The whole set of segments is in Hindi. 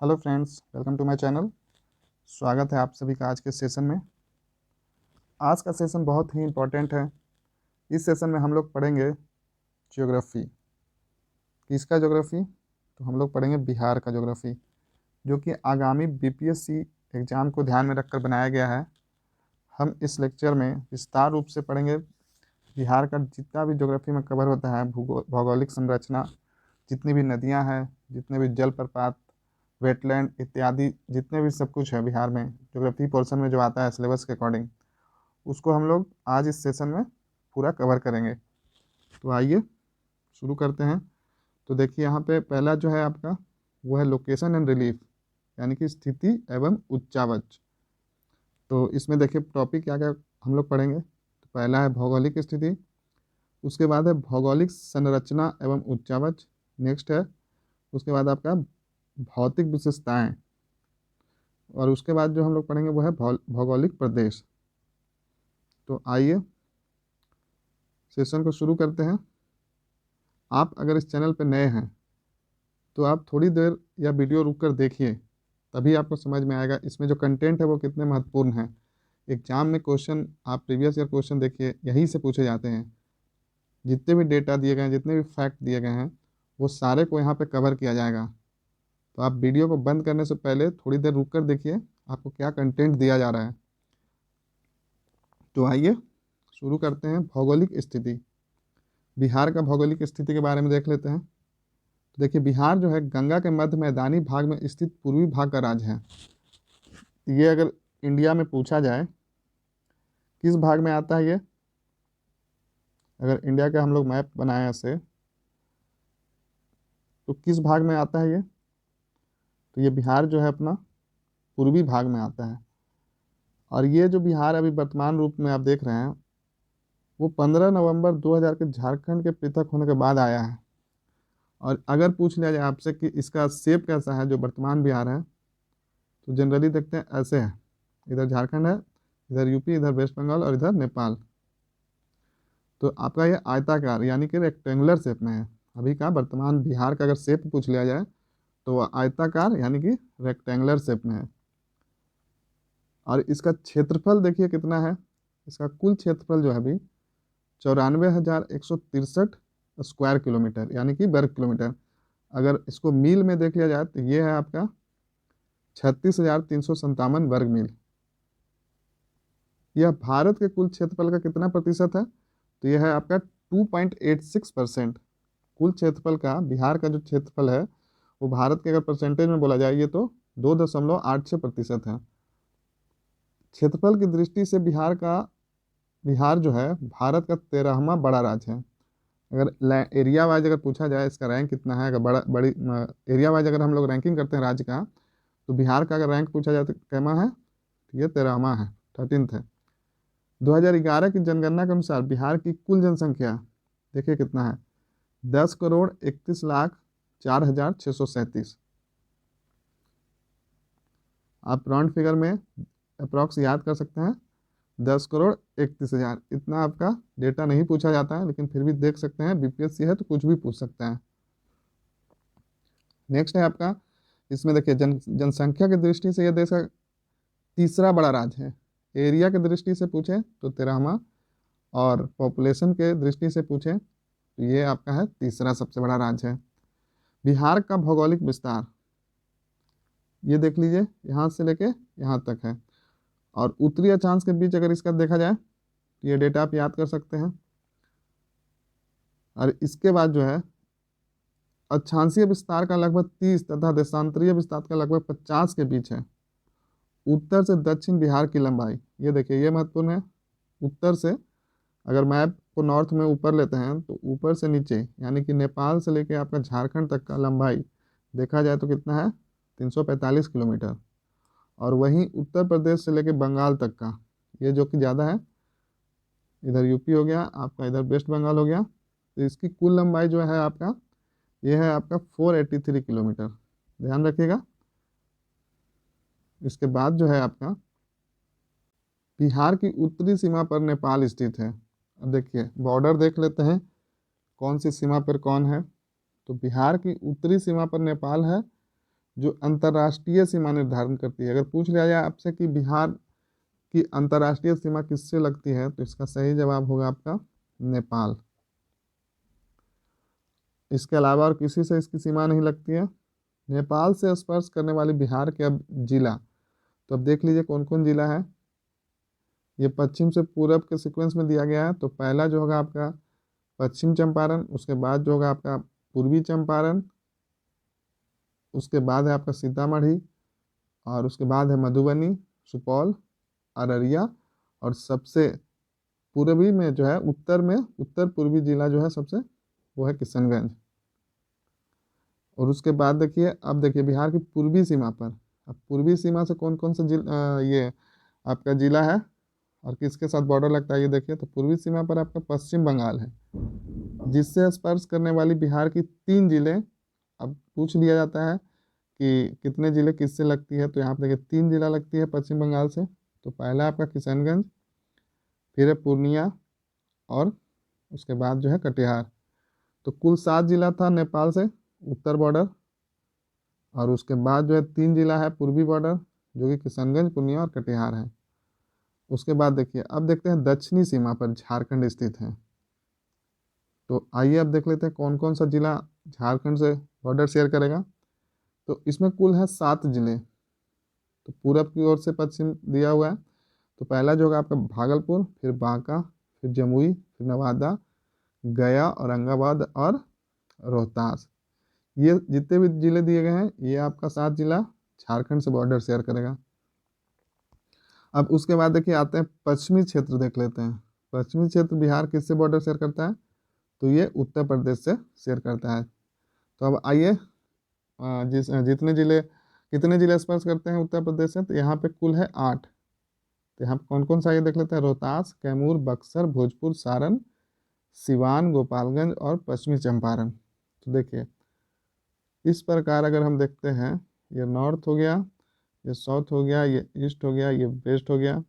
Hello friends, welcome to my channel. स्वागत है आप सभी का आज के सेशन में। आज का सेशन बहुत ही इम्पोर्टेंट है। इस सेशन में हम लोग पढ़ेंगे ज्योग्राफी। किसका ज्योग्राफी? तो हम लोग पढ़ेंगे बिहार का ज्योग्राफी, जो कि आगामी बीपीएससी एग्ज़ाम को ध्यान में रखकर बनाया गया है। हम इस लेक्चर में विस्तार रूप से पढ़ेंगे बिहार का जितना भी ज्योग्राफी में कवर होता है, भौगोलिक संरचना, जितनी भी नदियाँ हैं, जितने भी जलप्रपात, वेटलैंड इत्यादि, जितने भी सब कुछ है बिहार में ज्योग्राफी पोर्शन में जो आता है सिलेबस के अकॉर्डिंग, उसको हम लोग आज इस सेशन में पूरा कवर करेंगे। तो आइए शुरू करते हैं। तो देखिए, यहाँ पे पहला जो है आपका वो है लोकेशन एंड रिलीफ, यानी कि स्थिति एवं उच्चावच। तो इसमें देखिए टॉपिक क्या क्या हम लोग पढ़ेंगे। तो पहला है भौगोलिक स्थिति, उसके बाद है भौगोलिक संरचना एवं उच्चावच। नेक्स्ट है उसके बाद आपका भौतिक विशेषताएं, और उसके बाद जो हम लोग पढ़ेंगे वो है भौगोलिक प्रदेश। तो आइए सेशन को शुरू करते हैं। आप अगर इस चैनल पर नए हैं तो आप थोड़ी देर या वीडियो रुक कर देखिए, तभी आपको समझ में आएगा इसमें जो कंटेंट है वो कितने महत्वपूर्ण है। एग्जाम में क्वेश्चन, आप प्रीवियस ईयर क्वेश्चन देखिए, यहीं से पूछे जाते हैं। जितने भी डेटा दिए गए हैं, जितने भी फैक्ट दिए गए हैं, वो सारे को यहाँ पे कवर किया जाएगा। तो आप वीडियो को बंद करने से पहले थोड़ी देर रुक कर देखिए आपको क्या कंटेंट दिया जा रहा है। तो आइए शुरू करते हैं। भौगोलिक स्थिति, बिहार का भौगोलिक स्थिति के बारे में देख लेते हैं। तो देखिए, बिहार जो है गंगा के मध्य मैदानी भाग में स्थित पूर्वी भाग का राज्य है। ये अगर इंडिया में पूछा जाए किस भाग में आता है ये, अगर इंडिया का हम लोग मैप बनाए ऐसे, तो किस भाग में आता है ये? तो ये बिहार जो है अपना पूर्वी भाग में आता है। और ये जो बिहार अभी वर्तमान रूप में आप देख रहे हैं, वो 15 नवंबर 2000 के झारखंड के पृथक होने के बाद आया है। और अगर पूछ लिया जाए आपसे कि इसका शेप कैसा है जो वर्तमान बिहार है, तो जनरली देखते हैं ऐसे है। इधर झारखंड है, इधर यूपी, इधर वेस्ट बंगाल और इधर नेपाल। तो आपका ये आयताकार यानी कि रेक्टेंगुलर शेप में है। अभी का वर्तमान बिहार का अगर शेप पूछ लिया जाए तो वह आयताकार यानी कि रेक्टेंगुलर शेप में है। और इसका क्षेत्रफल देखिए कितना है। इसका कुल क्षेत्रफल जो है अभी 94,163 स्क्वायर किलोमीटर यानी कि वर्ग किलोमीटर। अगर इसको मील में देख लिया जाए तो ये है आपका 36,357 वर्ग मील। यह भारत के कुल क्षेत्रफल का कितना प्रतिशत है? तो यह है आपका 2.86%। कुल क्षेत्रफल का बिहार का जो क्षेत्रफल है वो भारत के अगर परसेंटेज में बोला जाए ये तो 2.86% है। क्षेत्रफल की दृष्टि से बिहार जो है भारत का 13वां बड़ा राज्य है। अगर एरिया वाइज अगर पूछा जाए इसका रैंक कितना है, अगर बड़ा बड़ी एरिया वाइज अगर हम लोग रैंकिंग करते हैं राज्य का, तो बिहार का अगर रैंक पूछा जाए तो कैमा है? तो ये 13वां है, 13th है। 2011 की जनगणना के अनुसार बिहार की कुल जनसंख्या देखिए कितना है, 10,31,04,637। आप राउंड फिगर में अप्रॉक्स याद कर सकते हैं, 10,31,00,000। इतना आपका डेटा नहीं पूछा जाता है, लेकिन फिर भी देख सकते हैं बीपीएससी है तो कुछ भी पूछ सकते हैं। नेक्स्ट है आपका, इसमें देखिए जनसंख्या की दृष्टि से यह देश का तीसरा बड़ा राज्य है। एरिया की दृष्टि से पूछे तो 13वां, और पॉपुलेशन के दृष्टि से पूछे तो ये आपका है तीसरा सबसे बड़ा राज्य है। बिहार का भौगोलिक विस्तार ये देख लीजिए, यहाँ से लेके यहाँ तक है। और उत्तरी अक्षांश के बीच अगर इसका देखा जाए तो ये डेटा आप याद कर सकते हैं। और इसके बाद जो है अक्षांशीय विस्तार का लगभग 30 तथा देशांतरीय विस्तार का लगभग 50 के बीच है। उत्तर से दक्षिण बिहार की लंबाई ये देखिए, ये महत्वपूर्ण है। उत्तर से, अगर मैप को नॉर्थ में ऊपर लेते हैं तो ऊपर से नीचे यानी कि नेपाल से लेके आपका झारखंड तक का लंबाई देखा जाए तो कितना है, 345 किलोमीटर। और वहीं उत्तर प्रदेश से लेके बंगाल तक का ये जो कि ज़्यादा है, इधर यूपी हो गया आपका, इधर वेस्ट बंगाल हो गया। तो इसकी कुल लंबाई जो है आपका, ये है आपका 483 किलोमीटर। ध्यान रखिएगा। इसके बाद जो है आपका बिहार की उत्तरी सीमा पर नेपाल स्थित है। अब देखिए बॉर्डर देख लेते हैं कौन सी सीमा पर कौन है। तो बिहार की उत्तरी सीमा पर नेपाल है, जो अंतर्राष्ट्रीय सीमा निर्धारण करती है। अगर पूछ लिया जाए आपसे कि बिहार की अंतर्राष्ट्रीय सीमा किससे लगती है, तो इसका सही जवाब होगा आपका नेपाल। इसके अलावा और किसी से इसकी सीमा नहीं लगती है। नेपाल से स्पर्श करने वाली बिहार के अब जिला, तो अब देख लीजिए कौन कौन जिला है। ये पश्चिम से पूरब के सीक्वेंस में दिया गया है। तो पहला जो होगा आपका पश्चिम चंपारण, उसके बाद जो होगा आपका पूर्वी चंपारण, उसके बाद है आपका सीतामढ़ी, और उसके बाद है मधुबनी, सुपौल, अररिया, और सबसे पूर्वी में जो है उत्तर में उत्तर पूर्वी जिला जो है सबसे, वो है किशनगंज। और उसके बाद देखिए, अब देखिए बिहार की पूर्वी सीमा पर, अब पूर्वी सीमा से कौन कौन सा ये आपका जिला है और किसके साथ बॉर्डर लगता है, ये देखिए। तो पूर्वी सीमा पर आपका पश्चिम बंगाल है, जिससे स्पर्श करने वाली बिहार की 3 जिले। अब पूछ लिया जाता है कि कितने जिले किससे लगती है, तो यहाँ पर देखिए 3 जिला लगती है पश्चिम बंगाल से। तो पहला आपका किशनगंज, फिर है पूर्णिया, और उसके बाद जो है कटिहार। तो कुल 7 जिला था नेपाल से उत्तर बॉर्डर, और उसके बाद जो है 3 जिला है पूर्वी बॉर्डर, जो कि किशनगंज, पूर्णिया और कटिहार है। उसके बाद देखिए, अब देखते हैं दक्षिणी सीमा पर झारखंड स्थित है। तो आइए अब देख लेते हैं कौन कौन सा जिला झारखंड से बॉर्डर शेयर करेगा। तो इसमें कुल है 7 जिले। तो पूरब की ओर से पश्चिम दिया हुआ है। तो पहला जो होगा आपका भागलपुर, फिर बांका, फिर जमुई, फिर नवादा, गया, औरंगाबाद और रोहतास। ये जितने भी जिले दिए गए हैं, ये आपका 7 जिला झारखंड से बॉर्डर शेयर करेगा। अब उसके बाद देखिए आते हैं पश्चिमी क्षेत्र, देख लेते हैं पश्चिमी क्षेत्र बिहार किससे बॉर्डर शेयर करता है, तो ये उत्तर प्रदेश से शेयर करता है। तो अब आइए कितने जिले स्पर्श करते हैं उत्तर प्रदेश से, तो यहाँ पे कुल है 8। तो यहाँ पे कौन कौन सा ये देख लेते हैं, रोहतास, कैमूर, बक्सर, भोजपुर, सारण, सिवान, गोपालगंज और पश्चिमी चंपारण। तो देखिए इस प्रकार अगर हम देखते हैं, ये नॉर्थ हो गया, ये साउथ हो गया, ये ईस्ट हो गया, ये वेस्ट हो गया।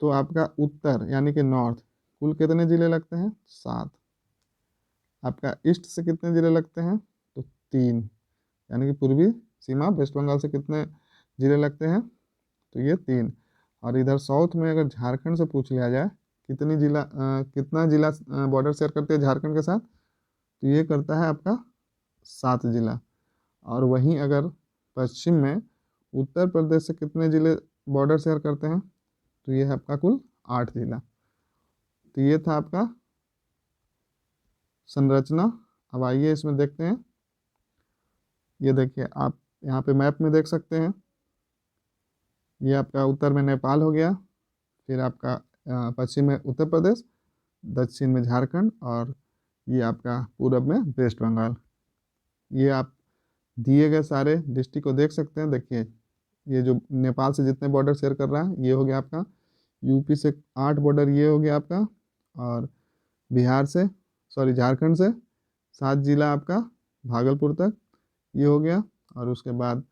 तो आपका उत्तर यानी कि नॉर्थ कुल कितने जिले लगते हैं, 7। आपका ईस्ट से कितने जिले लगते हैं, तो 3, यानी कि पूर्वी सीमा वेस्ट बंगाल से कितने जिले लगते हैं, तो ये 3। और इधर साउथ में अगर झारखंड से पूछ लिया जाए कितना जिला बॉर्डर शेयर करते हैं झारखंड के साथ, तो ये करता है आपका 7 जिला। और वहीं अगर पश्चिम में उत्तर प्रदेश से कितने जिले बॉर्डर शेयर करते हैं, तो ये है आपका कुल 8 जिला। तो ये था आपका संरचना। अब आइए इसमें देखते हैं। ये देखिए आप यहाँ पे मैप में देख सकते हैं, ये आपका उत्तर में नेपाल हो गया, फिर आपका पश्चिम में उत्तर प्रदेश, दक्षिण में झारखंड, और ये आपका पूरब में वेस्ट बंगाल। ये आप दिए गए सारे डिस्ट्रिक्ट को देख सकते हैं। देखिए ये जो नेपाल से जितने बॉर्डर शेयर कर रहा है, ये हो गया आपका यूपी से 8 बॉर्डर, ये हो गया आपका, और बिहार से झारखंड से 7 जिला आपका भागलपुर तक, ये हो गया। और उसके बाद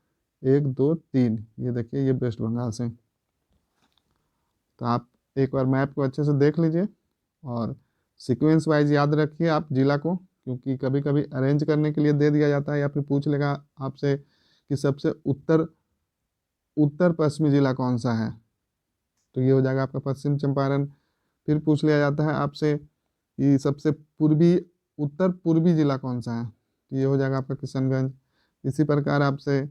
1 2 3, ये देखिए ये वेस्ट बंगाल से। तो आप एक बार मैप को अच्छे से देख लीजिए और सीक्वेंस वाइज याद रखिए आप जिला को, क्योंकि कभी कभी अरेंज करने के लिए दे दिया जाता है या फिर पूछ लेगा आपसे कि सबसे उत्तर पश्चिमी जिला कौन सा है, तो ये हो जाएगा आपका पश्चिम चंपारण। फिर पूछ लिया जाता है आपसे कि सबसे उत्तर पूर्वी जिला कौन सा है, तो ये हो जाएगा आपका किशनगंज। इसी प्रकार आपसे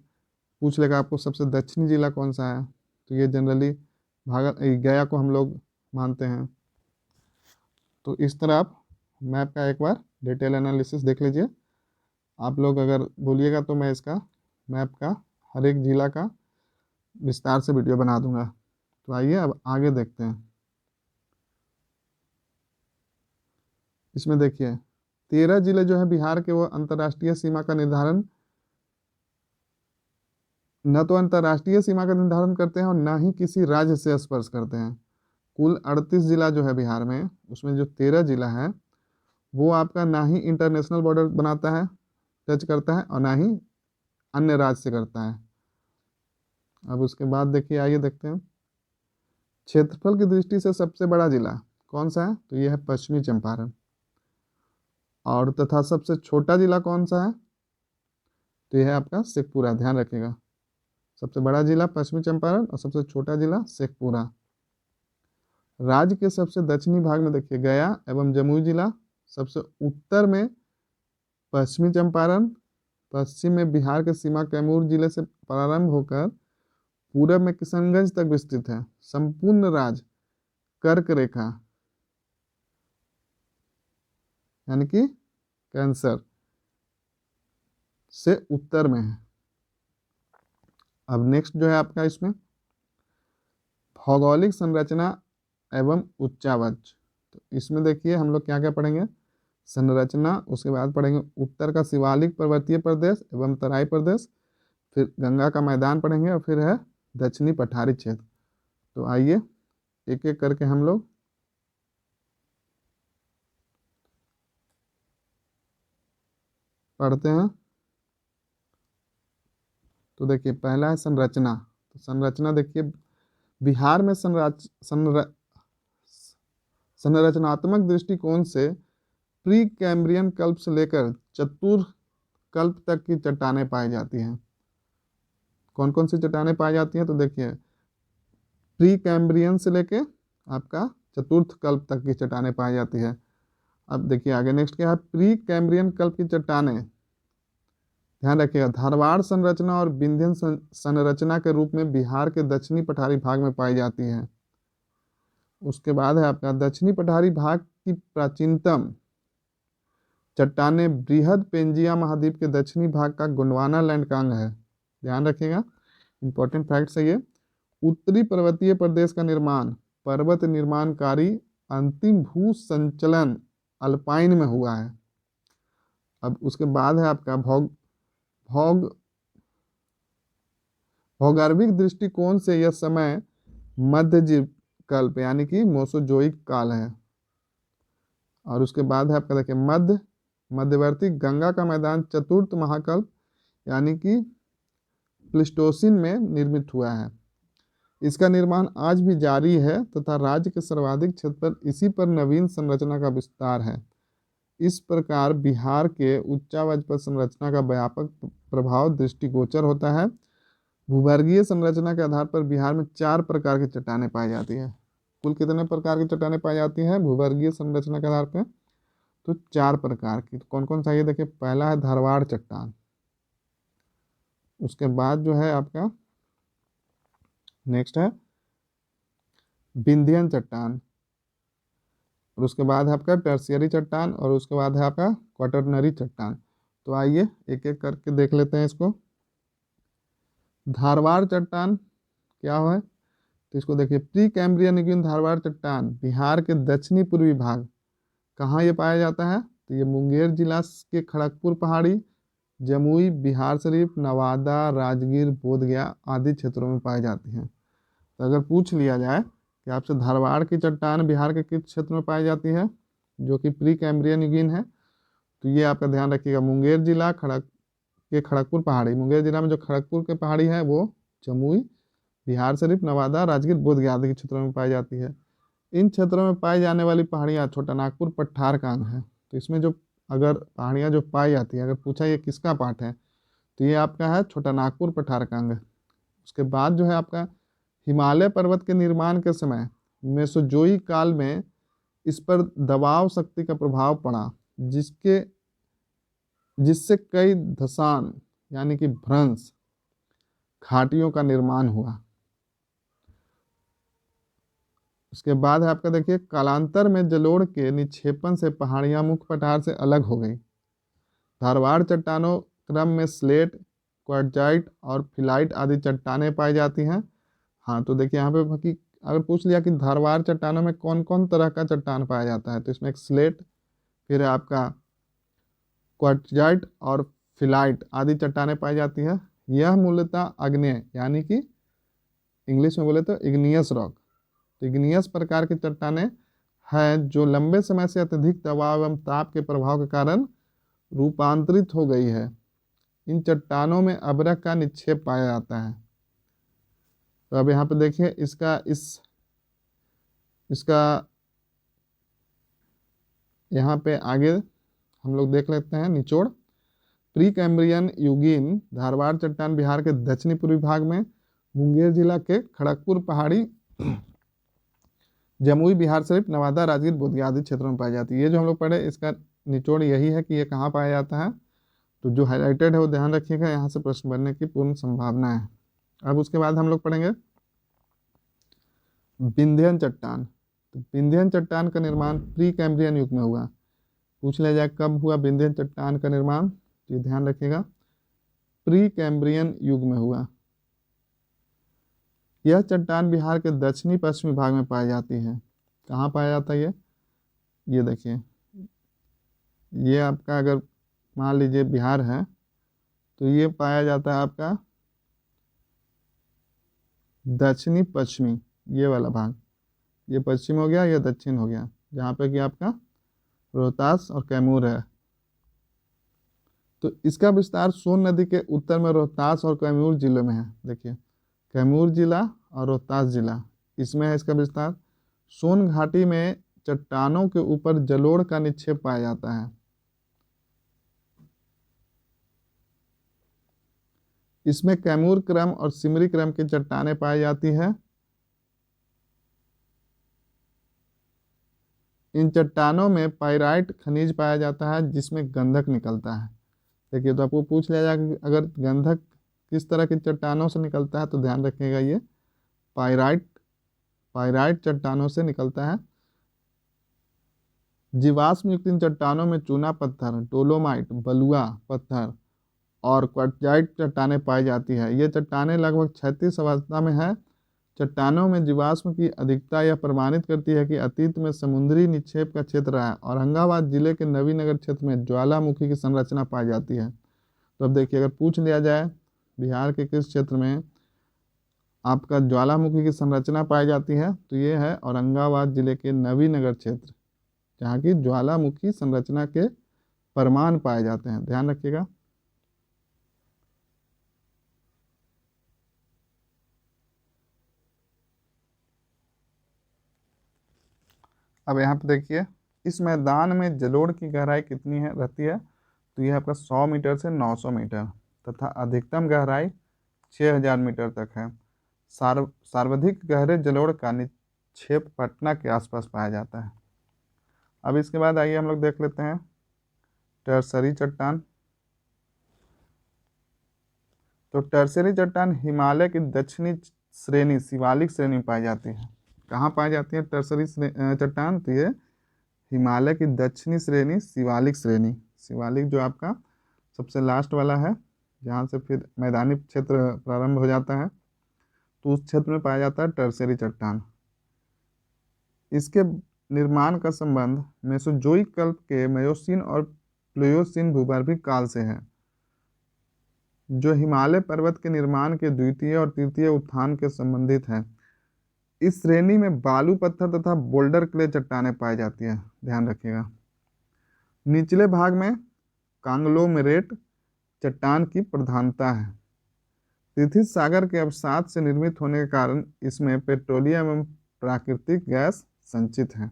पूछ लेगा आपको सबसे दक्षिणी जिला कौन सा है, तो ये जनरली गया को हम लोग मानते हैं। तो इस तरह आप मैप का एक बार डिटेल एनालिसिस देख लीजिए। आप लोग अगर बोलिएगा तो मैं इसका मैप का हर एक जिला का विस्तार से वीडियो बना दूंगा। तो आइए अब आगे देखते हैं। इसमें देखिए 13 जिले जो है बिहार के, वो अंतर्राष्ट्रीय सीमा का निर्धारण न तो अंतर्राष्ट्रीय सीमा का निर्धारण करते हैं और ना ही किसी राज्य से स्पर्श करते हैं। कुल 38 जिला जो है बिहार में, उसमें जो 13 जिला है वो आपका ना ही इंटरनेशनल बॉर्डर बनाता है, टच करता है, और ना ही अन्य राज्य से करता है। अब उसके बाद देखिए, आइए देखते हैं क्षेत्रफल की दृष्टि से सबसे बड़ा जिला कौन सा है, तो यह है पश्चिमी चंपारण। और तथा सबसे छोटा जिला कौन सा है, तो यह है आपका शेखपुरा, ध्यान रखिएगा। सबसे बड़ा जिला पश्चिमी चंपारण और सबसे छोटा जिला शेखपुरा। राज्य के सबसे दक्षिणी भाग में देखिए गया एवं जमुई जिला, सबसे उत्तर में पश्चिमी चंपारण, पश्चिम में बिहार के सीमा कैमूर जिले से प्रारंभ होकर पूरब में किशनगंज तक विस्तृत है। संपूर्ण राज्य कर्क रेखा यानी कि कैंसर से उत्तर में है। अब नेक्स्ट जो है आपका इसमें भौगोलिक संरचना एवं उच्चावच। तो इसमें देखिए हम लोग क्या क्या पढ़ेंगे, संरचना, उसके बाद पढ़ेंगे उत्तर का शिवालिक पर्वतीय प्रदेश एवं तराई प्रदेश, फिर गंगा का मैदान पढ़ेंगे और फिर है दक्षिणी पठारी क्षेत्र। तो आइए एक एक करके हम लोग पढ़ते हैं। तो देखिए पहला है संरचना। तो संरचना देखिए बिहार में संरचनात्मक दृष्टिकोण से प्री कैम्ब्रियन कल्प से लेकर चतुर कल्प तक की चट्टानें पाई जाती हैं। कौन कौन सी चट्टानें पाई जाती हैं, तो देखिए प्री कैम्ब्रियन से लेके आपका चतुर्थ कल्प तक की चट्टानें पाई जाती है। अब देखिए आगे नेक्स्ट क्या है, प्री कैम्ब्रियन कल्प की चट्टानें, ध्यान रखिएगा, धारवाड़ संरचना और विंध्यन संरचना के रूप में बिहार के दक्षिणी पठारी भाग में पाई जाती है। उसके बाद है आपका दक्षिणी पठारी भाग की प्राचीनतम चट्टानें बृहद पेंजिया महाद्वीप के दक्षिणी भाग का गोंडवाना लैंड का अंग है। ध्यान रखिएगा, इंपॉर्टेंट फैक्ट्स है ये। उत्तरी पर्वतीय प्रदेश का निर्माण पर्वत निर्माणकारी अंतिम भू संचलन अल्पाइन में हुआ है। अब उसके बाद है आपका भौगर्भिक दृष्टिकोण से यह समय मध्यजीव कल्प यानी कि मोसोजोइक काल है। और उसके बाद है आपका देखिए मध्यवर्ती गंगा का मैदान चतुर्थ महाकल्प यानी कि प्लिस्टोसिन में निर्मित हुआ है। इसका निर्माण आज भी जारी है तथा राज्य के सर्वाधिक क्षेत्र पर इसी पर नवीन संरचना का विस्तार है। इस प्रकार बिहार के उच्चावच पर संरचना का व्यापक प्रभाव दृष्टिगोचर होता है। भूवर्गीय संरचना के आधार पर बिहार में 4 प्रकार की चट्टानें पाई जाती है। कुल कितने प्रकार की चट्टानें पाई जाती हैं भूवर्गीय संरचना के आधार पर, तो 4 प्रकार की। तो कौन कौन सा, ये देखिए पहला है धारवाड़ चट्टान, उसके बाद जो है आपका नेक्स्ट है विंध्यन चट्टान, और उसके बाद है आपका टर्शियरी चट्टान, और उसके बाद है आपका क्वाटरनरी चट्टान। तो आइए एक एक करके देख लेते हैं इसको। धारवाड़ चट्टान क्या है, तो इसको देखिए प्री कैम्ब्रियन युगीन धारवाड़ चट्टान बिहार के दक्षिणी पूर्वी भाग, कहाँ ये पाया जाता है, तो ये मुंगेर जिला के खड़गपुर पहाड़ी, जमुई, बिहार शरीफ, नवादा, राजगीर, बोधगया आदि क्षेत्रों में पाई जाती हैं। तो अगर पूछ लिया जाए कि आपसे धारवाड़ की चट्टान बिहार के किस क्षेत्र में पाई जाती है जो कि प्री कैम्ब्रियन युगीन है, तो ये आपका ध्यान रखिएगा मुंगेर जिला खड़गपुर पहाड़ी, मुंगेर जिला में जो खड़गपुर के पहाड़ी है वो जमुई, बिहार शरीफ, नवादा, राजगीर, बोधगया आदि के क्षेत्रों में पाई जाती है। इन क्षेत्रों में पाई जाने वाली पहाड़ियाँ छोटा नागपुर पठार का अंग है। तो इसमें जो अगर पहाड़ियाँ जो पाई जाती है, अगर पूछा ये किसका पार्ट है, तो ये आपका है छोटा नागपुर पठार का अंग। उसके बाद जो है आपका हिमालय पर्वत के निर्माण के समय मेसोजोइक काल में इस पर दबाव शक्ति का प्रभाव पड़ा, जिससे कई धसान यानी कि भ्रंश घाटियों का निर्माण हुआ। उसके बाद है आपका देखिए कालांतर में जलोढ़ के निक्षेपण से पहाड़ियां मुख्य पठार से अलग हो गई। धारवाड़ चट्टानों क्रम में स्लेट, क्वार्टजाइट और फिलाइट आदि चट्टानें पाई जाती हैं। हाँ तो देखिए यहाँ पे कि अगर पूछ लिया कि धारवाड़ चट्टानों में कौन कौन तरह का चट्टान पाया जाता है, तो इसमें एक स्लेट, फिर है आपका क्वार्टजाइट और फिलाइट आदि चट्टानें पाई जाती है। यह मूलतः आग्नेय यानी कि इंग्लिश में बोले तो इग्नियस रॉक, तो इग्नियस प्रकार की चट्टानें हैं जो लंबे समय से अत्यधिक दबाव एवं ताप के प्रभाव के कारण रूपांतरित हो गई है। इन चट्टानों में अभ्रक का निक्षेप पाया जाता है। तो अब यहाँ पे देखिए इसका यहाँ पे आगे हम लोग देख लेते हैं निचोड़। प्री कैम्ब्रियन युगीन धारवाड़ चट्टान बिहार के दक्षिणी पूर्वी भाग में, मुंगेर जिला के खड़गपुर पहाड़ी, जमुई बिहार शरीफ, नवादा राजगीर बोधगया आदि क्षेत्रों में पाई जाती है। ये जो हम लोग पढ़े इसका निचोड़ यही है कि ये कहाँ पाया जाता है, तो जो हाईलाइटेड है वो ध्यान रखिएगा, यहाँ से प्रश्न बनने की पूर्ण संभावना है। अब उसके बाद हम लोग पढ़ेंगे विंध्यन चट्टान। तो विंध्यन चट्टान का निर्माण प्री कैम्ब्रियन युग में हुआ। पूछ लिया जाए कब हुआ विंध्यन चट्टान का निर्माण, तो ये ध्यान रखिएगा प्री कैम्ब्रियन युग में हुआ। यह चट्टान बिहार के दक्षिणी पश्चिमी भाग में पाई जाती है। कहाँ पाया जाता है ये देखिए, ये आपका अगर मान लीजिए बिहार है तो ये पाया जाता है आपका दक्षिणी पश्चिमी, ये वाला भाग, ये पश्चिम हो गया, ये दक्षिण हो गया, जहाँ पे कि आपका रोहतास और कैमूर है। तो इसका विस्तार सोन नदी के उत्तर में रोहतास और कैमूर जिले में है। देखिए कैमूर जिला और रोहतास जिला, इसमें है इसका विस्तार। सोन घाटी में चट्टानों के ऊपर जलोढ़ का निक्षेप पाया जाता है। इसमें कैमूर क्रम और सिमरी क्रम की चट्टानें पाई जाती है। इन चट्टानों में पाइराइट खनिज पाया जाता है जिसमें गंधक निकलता है। देखिए तो आपको पूछ लिया जाए कि अगर गंधक किस तरह की चट्टानों से निकलता है, तो ध्यान रखिएगा ये पाइराइट चट्टानों से निकलता है। जीवाश्म युक्त इन चट्टानों में चूना पत्थर, डोलोमाइट, बलुआ पत्थर और क्वार्टजाइट चट्टानें पाई जाती है। ये चट्टानें लगभग 36 अवस्था में है। चट्टानों में जीवाश्म की अधिकता यह प्रमाणित करती है कि अतीत में समुद्री निक्षेप का क्षेत्र रहा है। औरंगाबाद जिले के नवीनगर क्षेत्र में ज्वालामुखी की संरचना पाई जाती है। तो अब देखिए अगर पूछ लिया जाए बिहार के किस क्षेत्र में आपका ज्वालामुखी की संरचना पाई जाती है, तो ये है औरंगाबाद जिले के नवीनगर क्षेत्र, जहाँ की ज्वालामुखी संरचना के प्रमाण पाए जाते हैं। ध्यान रखिएगा। अब यहाँ पे देखिए इस मैदान में जलोढ़ की गहराई कितनी है रहती है, तो यह आपका 100 मीटर से 900 मीटर तथा अधिकतम गहराई 6000 मीटर तक है। सर्वाधिक गहरे जलोढ़ का निक्षेप पटना के आसपास पाया जाता है। अब इसके बाद आइए हम लोग देख लेते हैं टर्सरी चट्टान। तो टर्सरी चट्टान हिमालय की दक्षिणी श्रेणी शिवालिक श्रेणी में पाई जाती है। कहाँ पाई जाती है टर्सरी चट्टान, तो ये हिमालय की दक्षिणी श्रेणी शिवालिक श्रेणी, शिवालिक जो आपका सबसे लास्ट वाला है, जहाँ से फिर मैदानी क्षेत्र प्रारंभ हो जाता है, तो उस क्षेत्र में पाया जाता है टर्सरी चट्टान। इसके निर्माण का संबंध मेसोजोइक कल्प के मयोसीन और प्लेयोसीन भूगर्भीय काल से है, जो हिमालय पर्वत के निर्माण के द्वितीय और तृतीय उत्थान के संबंधित है। इस श्रेणी में बालू पत्थर तथा बोल्डर क्ले चट्टानें पाई जाती है। ध्यान रखिएगा। निचले भाग में कांग्लोमेरेट चट्टान की प्रधानता है। तिथित सागर के अवसाद से निर्मित होने के कारण इसमें पेट्रोलियम एवं प्राकृतिक गैस संचित है।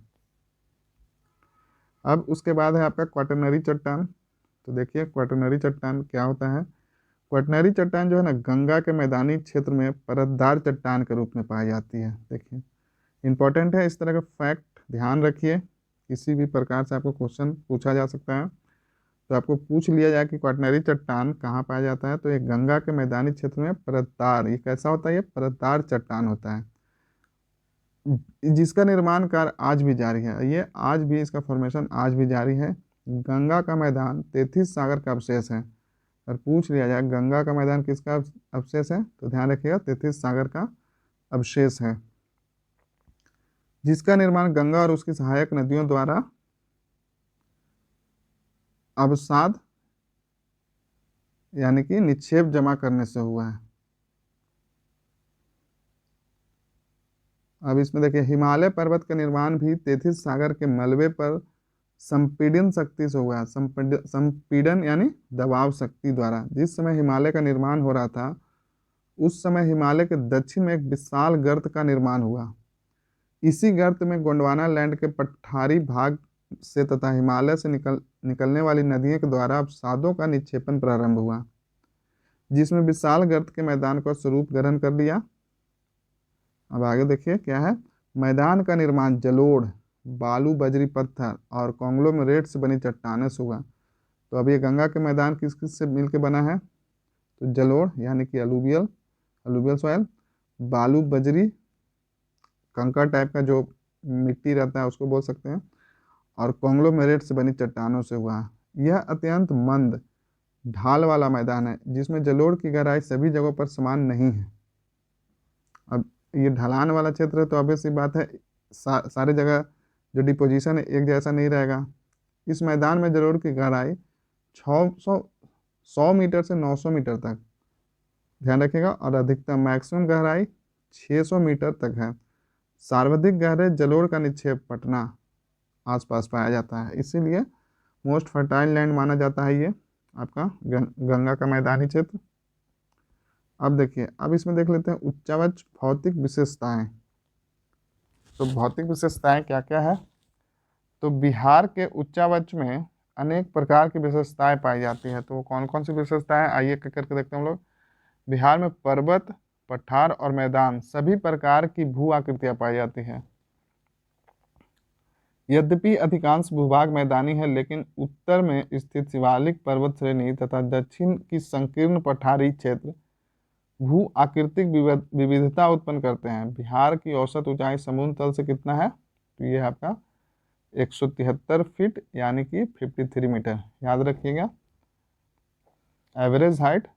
अब उसके बाद है आपका क्वाटरनरी चट्टान। तो देखिए क्वाटरनरी चट्टान क्या होता है। क्वाटरनरी चट्टान जो है ना, गंगा के मैदानी क्षेत्र में परतदार चट्टान के रूप में पाई जाती है। देखिए इंपॉर्टेंट है, इस तरह का फैक्ट ध्यान रखिए, किसी भी प्रकार से आपको क्वेश्चन पूछा जा सकता है। तो आपको पूछ लिया जाए कि क्वाटरनरी चट्टान कहाँ पाया जाता है, तो ये गंगा के मैदानी क्षेत्र में परतदार, ये कैसा होता है, ये परतदार चट्टान होता है, जिसका निर्माण कार्य आज भी जारी है। ये आज भी इसका फॉर्मेशन आज भी जारी है। गंगा का मैदान तेथिस सागर का अवशेष है। अगर पूछ लिया जाए गंगा का मैदान किसका अवशेष है, तो ध्यान रखिएगा तेथिस सागर का अवशेष है, जिसका निर्माण गंगा और उसकी सहायक नदियों द्वारा अवसाद यानी कि निक्षेप जमा करने से हुआ है। अब इसमें देखिए हिमालय पर्वत का निर्माण भी तेथिस सागर के मलबे पर संपीड़न शक्ति से हुआ है। संपीड़न यानी दबाव शक्ति द्वारा। जिस समय हिमालय का निर्माण हो रहा था, उस समय हिमालय के दक्षिण में एक विशाल गर्त का निर्माण हुआ। इसी गर्त में गोंडवाना लैंड के पठारी भाग से तथा हिमालय से निकलने वाली नदियों के द्वारा अवसादों का निक्षेपण प्रारंभ हुआ, जिसमें विशाल गर्त के मैदान का स्वरूप ग्रहण कर लिया। अब आगे देखिए क्या है। मैदान का निर्माण जलोढ़, बालू, बजरी, पत्थर और कॉन्ग्लोमेरेट से बनी चट्टानों से हुआ। तो अब ये गंगा के मैदान किस किस से मिलकर बना है? तो जलोढ़ यानी कि अलूवियल सॉयल, बालू, बजरी, कंकड़ टाइप का जो मिट्टी रहता है उसको बोल सकते हैं, और कॉन्ग्लोमेरेट से बनी चट्टानों से हुआ। यह अत्यंत मंद ढाल वाला मैदान है जिसमें जलोढ़ की गहराई सभी जगहों पर समान नहीं है। अब ये ढलान वाला क्षेत्र है तो ऑब्वियस सी बात है सारे जगह जो डिपोजिशन है एक जैसा नहीं रहेगा। इस मैदान में जलोढ़ की गहराई 100 मीटर से 900 मीटर तक, ध्यान रखिएगा, और अधिकतम मैक्सिमम गहराई 600 मीटर तक है। सर्वाधिक गहरे जलोढ़ का निक्षेप पटना आसपास पाया जाता है, इसीलिए मोस्ट फर्टाइल लैंड माना जाता है ये आपका गंगा का मैदानी क्षेत्र। अब देखिए, अब इसमें देख लेते हैं उच्चावच भौतिक विशेषताएं। तो भौतिक विशेषताएं क्या क्या है? तो बिहार के उच्चावच में अनेक प्रकार की विशेषताएं पाई जाती है। तो कौन कौन सी विशेषताएं, आइए करके देखते हैं हम लोग। बिहार में पर्वत, पठार और मैदान सभी प्रकार की भू आकृतियां पाई जाती है। यद्यपि अधिकांश भूभाग मैदानी है, लेकिन उत्तर में स्थित शिवालिक पर्वत श्रेणी तथा दक्षिण की संकीर्ण पठारी क्षेत्र भू आकृतिक विविधता उत्पन्न करते हैं। बिहार की औसत ऊंचाई समुद्र तल से कितना है? तो ये आपका 173 फीट यानी कि 53 मीटर, याद रखिएगा। एवरेज हाइट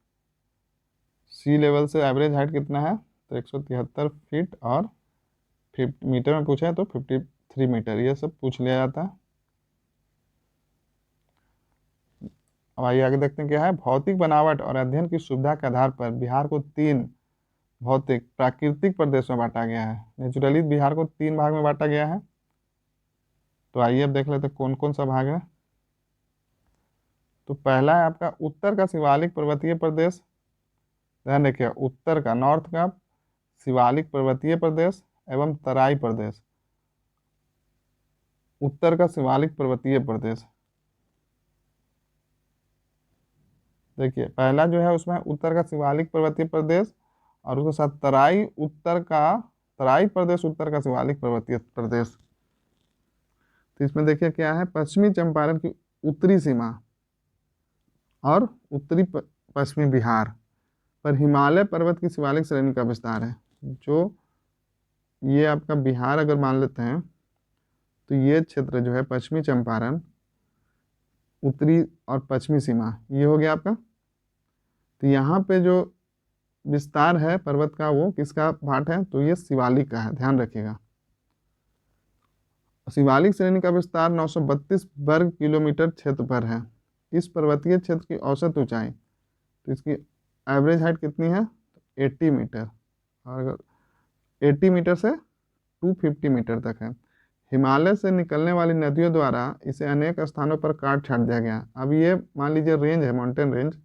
सी लेवल से एवरेज हाइट कितना है? तो 173 फीट, और मीटर में पूछा है तो 53 मीटर, ये सब पूछ लिया जाता है। अब आइए आगे देखते हैं क्या है। भौतिक बनावट और अध्ययन की सुविधा के आधार पर बिहार को 3 भौतिक प्राकृतिक प्रदेश में बांटा गया है। नेचुरली बिहार को 3 भाग में बांटा गया है। तो आइए अब देख लेते हैं कौन कौन सा भाग है। तो पहला है आपका उत्तर का शिवालिक पर्वतीय प्रदेश, ध्यान रखिए, उत्तर का, नॉर्थ का शिवालिक पर्वतीय प्रदेश एवं तराई प्रदेश। उत्तर का शिवालिक पर्वतीय प्रदेश, देखिए पहला जो है उसमें उत्तर का शिवालिक पर्वतीय प्रदेश और उसके साथ तराई प्रदेश उत्तर का शिवालिक पर्वतीय प्रदेश। तो इसमें देखिए क्या है, पश्चिमी चंपारण की उत्तरी सीमा और उत्तरी पश्चिमी बिहार पर हिमालय पर्वत की शिवालिक श्रेणी का विस्तार है। जो ये आपका बिहार अगर मान लेते हैं तो ये क्षेत्र जो है पश्चिमी चंपारण, उत्तरी और पश्चिमी सीमा, ये हो गया आपका। तो यहाँ पे जो विस्तार है पर्वत का वो किसका पार्ट है? तो ये शिवालिक का है, ध्यान रखिएगा। शिवालिक श्रेणी का विस्तार 932 वर्ग किलोमीटर क्षेत्र पर है। इस पर्वतीय क्षेत्र की औसत ऊंचाई, तो इसकी एवरेज हाइट कितनी है? 80 मीटर, और अगर 80 मीटर से 250 मीटर तक है। हिमालय से निकलने वाली नदियों द्वारा इसे अनेक स्थानों पर काट छाट दिया गया। अब ये मान लीजिए रेंज है, माउंटेन रेंज,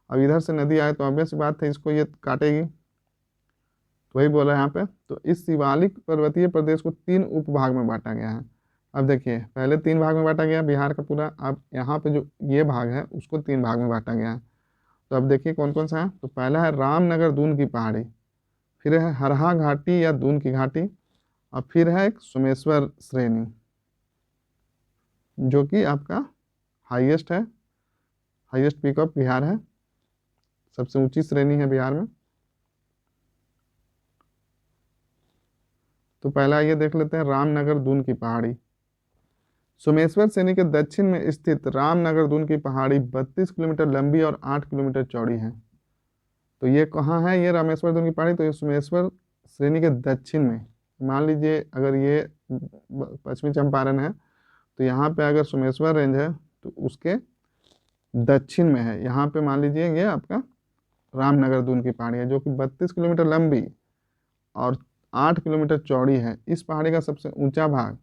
अब इधर से नदी आए तो ऑब्वियस बात है इसको ये काटेगी, तो वही बोला है यहाँ पे। तो इस शिवालिक पर्वतीय प्रदेश को 3 उपभाग में बांटा गया है। अब देखिए पहले 3 भाग में बांटा गया बिहार का पूरा, अब यहाँ पे जो ये भाग है उसको 3 भाग में बांटा गया है। तो अब देखिए कौन कौन सा है। तो पहला है रामनगर दून की पहाड़ी, फिर है हरहा घाटी या दून की घाटी, और फिर है एक सोमेश्वर श्रेणी जो कि आपका हाईएस्ट है, हाईएस्ट पीक ऑफ बिहार है, सबसे ऊंची श्रेणी है बिहार में। तो पहला ये देख लेते हैं रामनगर दून की पहाड़ी। सोमेश्वर श्रेणी के दक्षिण में स्थित रामनगर दून की पहाड़ी 32 किलोमीटर लंबी और 8 किलोमीटर चौड़ी है। तो ये कहाँ है? ये रामेश्वर दून की पहाड़ी, तो ये सोमेश्वर श्रेणी के दक्षिण में, मान लीजिए अगर ये पश्चिमी चंपारण है तो यहाँ पे अगर सोमेश्वर रेंज है तो उसके दक्षिण में है। यहाँ पे मान लीजिए ये आपका रामनगर दून की पहाड़ी है जो कि 32 किलोमीटर लंबी और 8 किलोमीटर चौड़ी है। इस पहाड़ी का सबसे ऊंचा भाग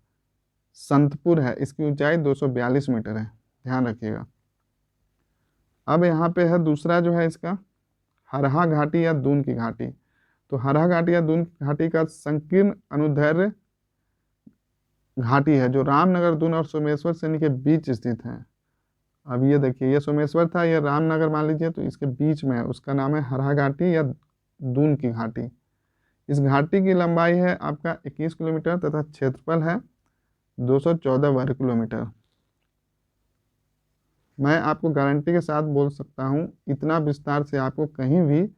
संतपुर है, इसकी ऊंचाई 242 मीटर है, ध्यान रखिएगा। अब यहाँ पे है दूसरा जो है इसका हरहा घाटी या दून की घाटी। तो हरहा घाटी या दून की घाटी का संकीर्ण अनुदैर्ध्य घाटी है जो रामनगर दून और सोमेश्वर श्रेणी के बीच स्थित है। अब ये देखिए, ये सोमेश्वर था, ये रामनगर मान लीजिए, तो इसके बीच में है, उसका नाम है हरहा घाटी या दून की घाटी। इस घाटी की लंबाई है आपका 21 किलोमीटर तथा क्षेत्रफल है 214 वर्ग किलोमीटर। मैं आपको गारंटी के साथ बोल सकता हूँ, इतना विस्तार से आपको कहीं भी,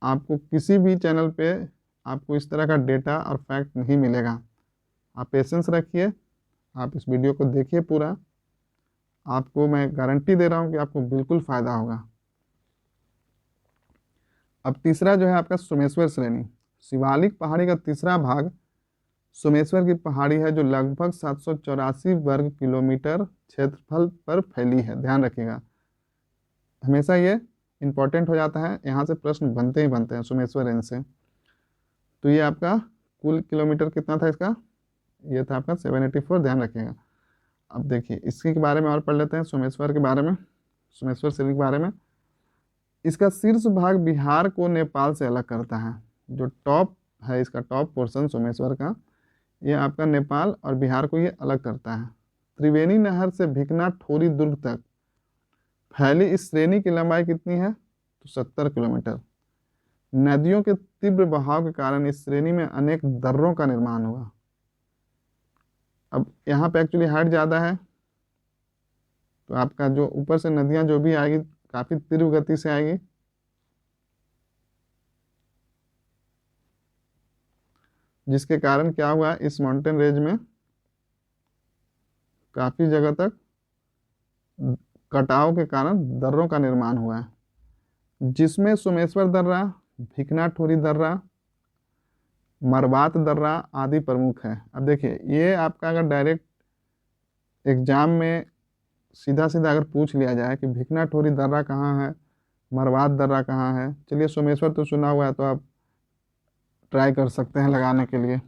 आपको किसी भी चैनल पे आपको इस तरह का डेटा और फैक्ट नहीं मिलेगा। आप पेशेंस रखिए, आप इस वीडियो को देखिए पूरा, आपको मैं गारंटी दे रहा हूँ कि आपको बिल्कुल फ़ायदा होगा। अब तीसरा जो है आपका सोमेश्वर श्रेणी। शिवालिक पहाड़ी का तीसरा भाग सोमेश्वर की पहाड़ी है, जो लगभग 784 वर्ग किलोमीटर क्षेत्रफल पर फैली है। ध्यान रखिएगा, हमेशा ये इंपॉर्टेंट हो जाता है, यहाँ से प्रश्न बनते ही बनते हैं सोमेश्वर रेंज से। तो ये आपका कुल किलोमीटर कितना था इसका, ये था आपका 784, ध्यान रखिएगा। अब देखिए इसके बारे में और पढ़ लेते हैं, सोमेश्वर के बारे में, सोमेश्वर श्रेणी के बारे में। इसका शीर्ष भाग बिहार को नेपाल से अलग करता है। जो टॉप है, इसका टॉप पोर्शन सोमेश्वर का, ये आपका नेपाल और बिहार को ये अलग करता है। त्रिवेणी नहर से भिकना ठोरी दुर्ग तक फैली इस श्रेणी की लंबाई कितनी है, तो 70 किलोमीटर। नदियों के तीव्र बहाव के कारण इस श्रेणी में अनेक दर्रों का निर्माण हुआ। अब यहाँ पे एक्चुअली हाइट ज़्यादा है, तो आपका जो ऊपर से नदियाँ जो भी आएगी काफ़ी तीव्र गति से आएगी, जिसके कारण क्या हुआ, इस माउंटेन रेंज में काफ़ी जगह तक कटाव के कारण दर्रों का निर्माण हुआ है, जिसमें सोमेश्वर दर्रा, भिकना ठोरी दर्रा, मरवात दर्रा आदि प्रमुख है। अब देखिए, ये आपका अगर डायरेक्ट एग्जाम में सीधा सीधा अगर पूछ लिया जाए कि भिकना ठोरी दर्रा कहाँ है, मरवात दर्रा कहाँ है, चलिए सोमेश्वर तो सुना हुआ है, तो आप ट्राई कर सकते हैं लगाने के लिए,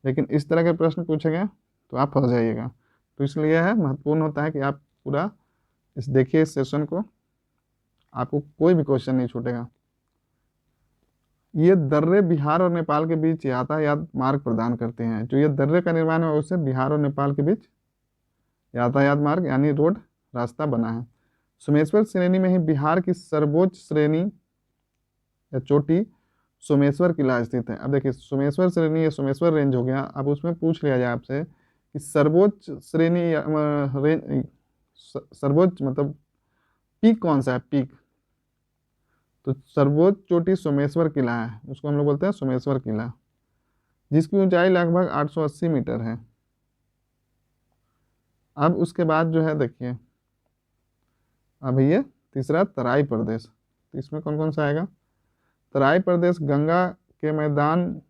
लेकिन इस तरह के प्रश्न पूछेंगे तो आप फंस जाइएगा। तो इसलिए है महत्वपूर्ण होता है कि आप पूरा इस देखिए इस सेशन को, आपको कोई भी क्वेश्चन नहीं छूटेगा। ये दर्रे बिहार और नेपाल के बीच यातायात मार्ग प्रदान करते हैं। जो ये दर्रे का निर्माण है उससे बिहार और नेपाल के बीच यातायात मार्ग यानी रोड रास्ता बना है। सोमेश्वर श्रेणी में ही बिहार की सर्वोच्च श्रेणी या चोटी सोमेश्वर किला स्थित है। अब देखिए, सोमेश्वर श्रेणी या सोमेश्वर रेंज हो गया, अब उसमें पूछ लिया जाए आपसे कि सर्वोच्च श्रेणी या रेंज, सर्वोच्च मतलब पीक कौन सा है, पीक, तो सर्वोच्च चोटी सोमेश्वर किला है, उसको हम लोग बोलते हैं सोमेश्वर किला, जिसकी ऊंचाई लगभग 880 मीटर है। अब उसके बाद जो है देखिए, अब ये तीसरा तराई प्रदेश, तो इसमें कौन कौन सा आएगा, तराई प्रदेश गंगा के मैदान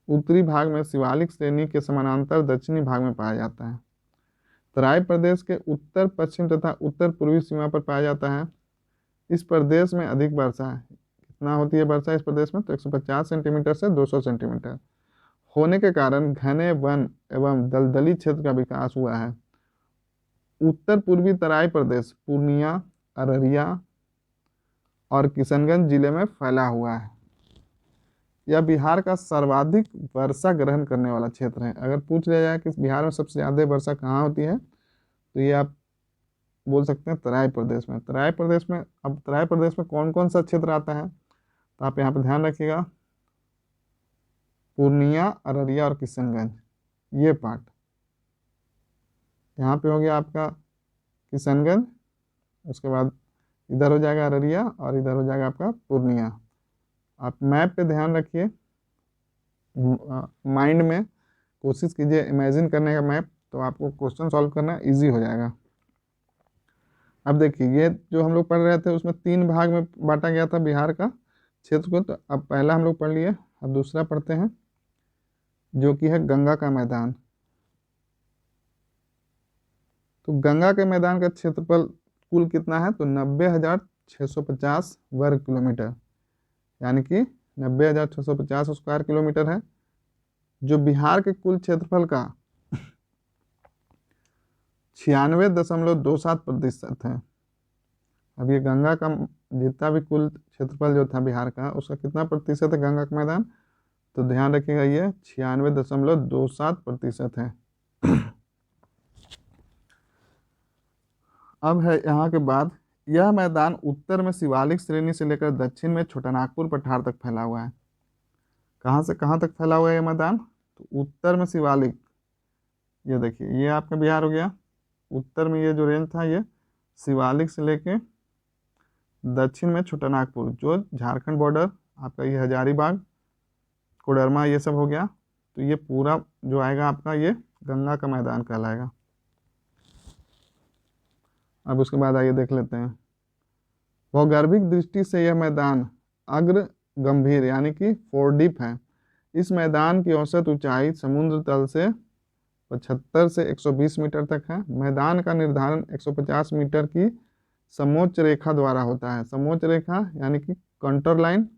उत्तरी भाग में शिवालिक श्रेणी के समानांतर दक्षिणी भाग में पाया जाता है। तराई प्रदेश के उत्तर पश्चिम तथा उत्तर पूर्वी सीमा पर पाया जाता है। इस प्रदेश में अधिक वर्षा है, कितना होती है वर्षा इस प्रदेश में, तो 150 सेंटीमीटर से 200 सेंटीमीटर होने के कारण घने वन एवं दलदली क्षेत्र का विकास हुआ है। उत्तर पूर्वी तराई प्रदेश पूर्णिया, अररिया और किशनगंज जिले में फैला हुआ है। यह बिहार का सर्वाधिक वर्षा ग्रहण करने वाला क्षेत्र है। अगर पूछ लिया जाए कि बिहार में सबसे ज़्यादा वर्षा कहाँ होती है, तो ये आप बोल सकते हैं तराई प्रदेश में। तराई प्रदेश में, अब तराई प्रदेश में कौन कौन सा क्षेत्र आता है, तो आप यहाँ पे ध्यान रखिएगा, पूर्णिया, अररिया और किशनगंज, ये पार्ट यहाँ पे हो गया आपका किशनगंज, उसके बाद इधर हो जाएगा अररिया और इधर हो जाएगा आपका पूर्णिया। आप मैप पे ध्यान रखिए, माइंड में कोशिश कीजिए इमेजिन करने का मैप, तो आपको क्वेश्चन सॉल्व करना इजी हो जाएगा। अब देखिए, ये जो हम लोग पढ़ रहे थे उसमें 3 भाग में बांटा गया था बिहार का क्षेत्र को, तो अब पहला हम लोग पढ़ लिए, अब दूसरा पढ़ते हैं जो कि है गंगा का मैदान। तो गंगा के मैदान का क्षेत्रफल कुल कितना है, तो 90,650 वर्ग किलोमीटर, यानी कि 90,650 स्क्वायर किलोमीटर है, जो बिहार के कुल क्षेत्रफल का 96.27% है। अब ये गंगा का जितना भी कुल क्षेत्रफल जो था बिहार का, उसका कितना प्रतिशत है गंगा का मैदान, तो ध्यान रखिएगा ये 96.27% है। अब है यहाँ के बाद, यह मैदान उत्तर में शिवालिक श्रेणी से लेकर दक्षिण में छोटानागपुर पठार तक फैला हुआ है। कहाँ से कहाँ तक फैला हुआ है ये मैदान? तो उत्तर में शिवालिक, ये देखिए ये आपका बिहार हो गया। उत्तर में ये जो रेंज था ये शिवालिक से लेके दक्षिण में छोटानागपुर, जो झारखंड बॉर्डर आपका, ये हजारीबाग, कोडरमा, ये सब हो गया। तो ये पूरा जो आएगा आपका ये गंगा का मैदान कहलाएगा। अब उसके बाद आइए देख लेते हैं, भौगोलिक दृष्टि से यह मैदान अग्र गंभीर यानी कि फोरडीप है। इस मैदान की औसत ऊंचाई समुद्र तल से 75 से 120 मीटर तक है। मैदान का निर्धारण 150 मीटर की समोच्च रेखा द्वारा होता है। समोच्च रेखा यानी कि कंटूर लाइन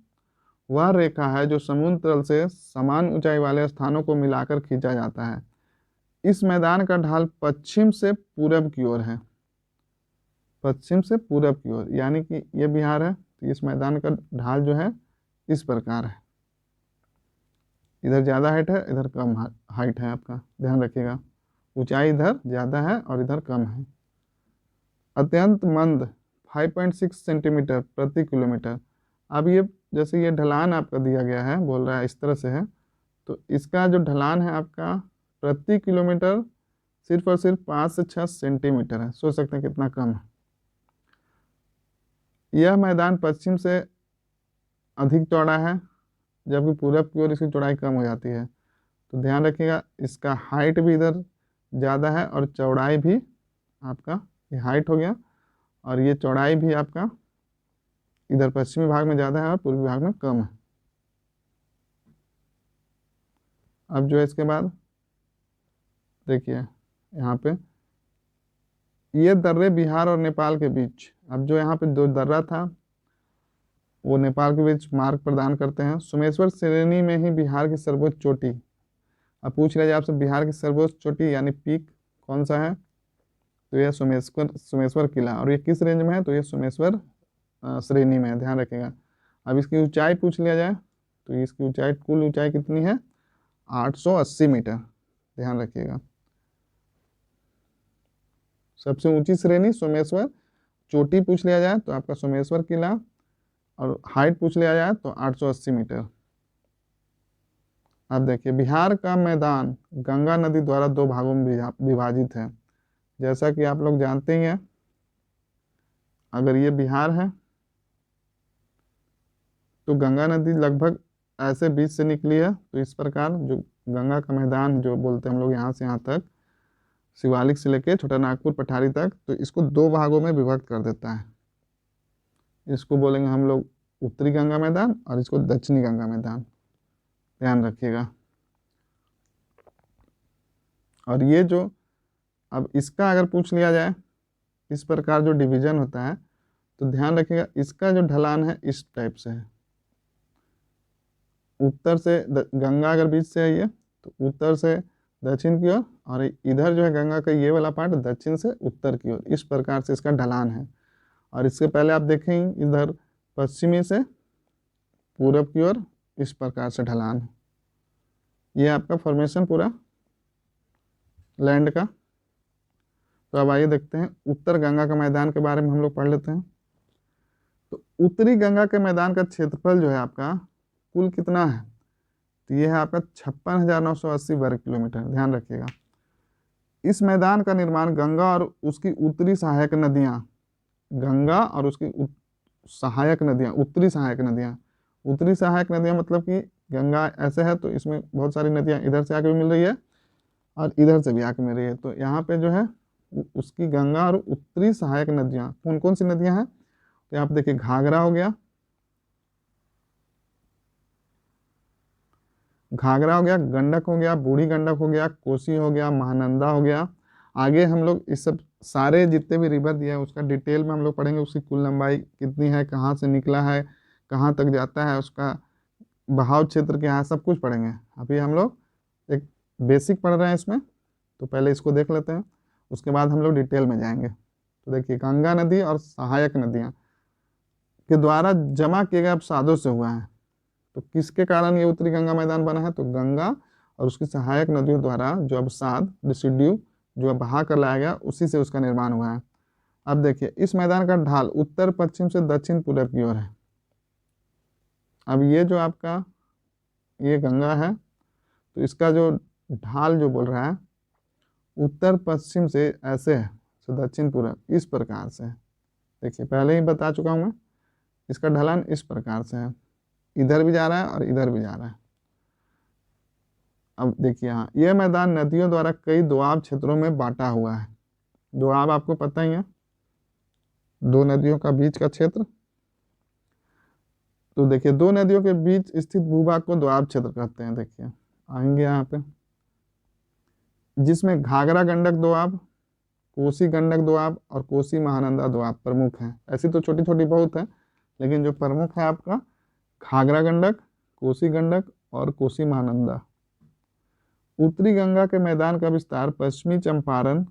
वह रेखा है जो समुद्र तल से समान ऊंचाई वाले स्थानों को मिलाकर खींचा जाता है। इस मैदान का ढाल पश्चिम से पूरब की ओर है। पश्चिम से पूरब की ओर यानी कि ये बिहार है, तो इस मैदान का ढाल जो है इस प्रकार है। इधर ज़्यादा हाइट है, इधर कम हाइट है, आपका ध्यान रखिएगा। ऊंचाई इधर ज़्यादा है और इधर कम है। अत्यंत मंद 5.6 सेंटीमीटर प्रति किलोमीटर। अब ये जैसे ये ढलान आपका दिया गया है, बोल रहा है इस तरह से है, तो इसका जो ढलान है आपका प्रति किलोमीटर सिर्फ और सिर्फ 5 से 6 सेंटीमीटर है। सोच सकते हैं कितना कम है। यह मैदान पश्चिम से अधिक चौड़ा है, जबकि पूरब की ओर इसकी चौड़ाई कम हो जाती है। तो ध्यान रखिएगा, इसका हाइट भी इधर ज़्यादा है और चौड़ाई भी आपका, ये हाइट हो गया और ये चौड़ाई भी आपका इधर पश्चिमी भाग में ज़्यादा है और पूर्वी भाग में कम है। अब जो है इसके बाद देखिए यहाँ पे ये दर्रे बिहार और नेपाल के बीच, अब जो यहाँ पे दो दर्रा था वो नेपाल के बीच मार्ग प्रदान करते हैं। सोमेश्वर श्रेणी में ही बिहार की सर्वोच्च चोटी। अब पूछ लिया जाए आपसे बिहार की सर्वोच्च चोटी यानी पीक कौन सा है, तो यह सोमेश्वर किला। और ये किस रेंज में है, तो ये सोमेश्वर श्रेणी में है, ध्यान रखिएगा। अब इसकी ऊंचाई पूछ लिया जाए तो इसकी ऊंचाई, कुल ऊंचाई कितनी है, 880 मीटर, ध्यान रखिएगा। सबसे ऊंची श्रेणी सोमेश्वर, चोटी पूछ लिया जाए तो आपका सोमेश्वर किला, और हाइट पूछ लिया जाए तो 880 मीटर। अब देखिए बिहार का मैदान गंगा नदी द्वारा दो भागों में विभाजित है। जैसा कि आप लोग जानते ही हैं, अगर ये बिहार है तो गंगा नदी लगभग ऐसे बीच से निकली है, तो इस प्रकार जो गंगा का मैदान जो बोलते हैं हम लोग यहाँ से यहाँ तक, शिवालिक से लेके छोटानागपुर पठारी तक, तो इसको दो भागों में विभक्त कर देता है। इसको बोलेंगे हम लोग उत्तरी गंगा मैदान और इसको दक्षिणी गंगा मैदान, ध्यान रखिएगा। और ये जो, अब इसका अगर पूछ लिया जाए, इस प्रकार जो डिवीजन होता है, तो ध्यान रखिएगा इसका जो ढलान है इस टाइप से है। उत्तर से गंगा अगर बीच से है ये, तो उत्तर से दक्षिण की ओर, और इधर जो है गंगा का ये वाला पार्ट दक्षिण से उत्तर की ओर, इस प्रकार से इसका ढलान है। और इसके पहले आप देखें इधर पश्चिमी से पूरब की ओर इस प्रकार से ढलान है। ये आपका फॉर्मेशन पूरा लैंड का। तो अब आइए देखते हैं उत्तर गंगा के मैदान के बारे में हम लोग पढ़ लेते हैं। तो उत्तरी गंगा के मैदान का क्षेत्रफल जो है आपका कुल कितना है, तो ये है आपका 56,980 वर्ग किलोमीटर, ध्यान रखिएगा। इस मैदान का निर्माण गंगा और उसकी उत्तरी सहायक नदियाँ, गंगा और उसकी सहायक नदियाँ, उत्तरी सहायक नदियाँ, उत्तरी सहायक नदियाँ मतलब कि गंगा ऐसे है तो इसमें बहुत सारी नदियाँ इधर से आके भी मिल रही है और इधर से भी आके मिल रही है। तो यहाँ पे जो है उसकी गंगा और उत्तरी सहायक नदियाँ कौन कौन सी नदियाँ हैं, तो यहाँ पे देखिए घाघरा हो गया, घाघरा हो गया, गंडक हो गया, बूढ़ी गंडक हो गया, कोसी हो गया, महानंदा हो गया। आगे हम लोग इस सब सारे जितने भी रिवर दिया है उसका डिटेल में हम लोग पढ़ेंगे, उसकी कुल लंबाई कितनी है, कहाँ से निकला है, कहाँ तक जाता है, उसका बहाव क्षेत्र क्या है, सब कुछ पढ़ेंगे। अभी हम लोग एक बेसिक पढ़ रहे हैं इसमें, तो पहले इसको देख लेते हैं, उसके बाद हम लोग डिटेल में जाएंगे। तो देखिए गंगा नदी और सहायक नदियाँ के द्वारा जमा किए गए अवसादों से हुआ है। तो किसके कारण ये उत्तरी गंगा मैदान बना है, तो गंगा और उसकी सहायक नदियों द्वारा जो अवसाद, रेसिड्यू जो बहा कर लाया गया, उसी से उसका निर्माण हुआ है। अब देखिए इस मैदान का ढाल उत्तर पश्चिम से दक्षिण पूरब की ओर है। अब ये जो आपका ये गंगा है, तो इसका जो ढाल जो बोल रहा है उत्तर पश्चिम से ऐसे है, तो दक्षिण पूरब इस प्रकार से है। देखिए पहले ही बता चुका हूँ मैं, इसका ढलान इस प्रकार से है, इधर भी जा रहा है और इधर भी जा रहा है। अब देखिए यहाँ यह मैदान नदियों द्वारा कई दोआब क्षेत्रों में बांटा हुआ है। दोआब आपको पता ही है, दो नदियों का बीच का क्षेत्र। तो देखिए दो नदियों के बीच स्थित भूभाग को दोआब क्षेत्र कहते हैं। देखिए आएंगे यहाँ पे, जिसमें घाघरा गंडक दोआब, कोसी गंडक दोआब और कोसी महानंदा दोआब प्रमुख हैं। ऐसी तो छोटी छोटी बहुत है, लेकिन जो प्रमुख है आपका घाघरा गंडक, कोसी गंडक और कोसी महानंदा। उत्तरी गंगा के मैदान का विस्तार पश्चिमी चंपारण,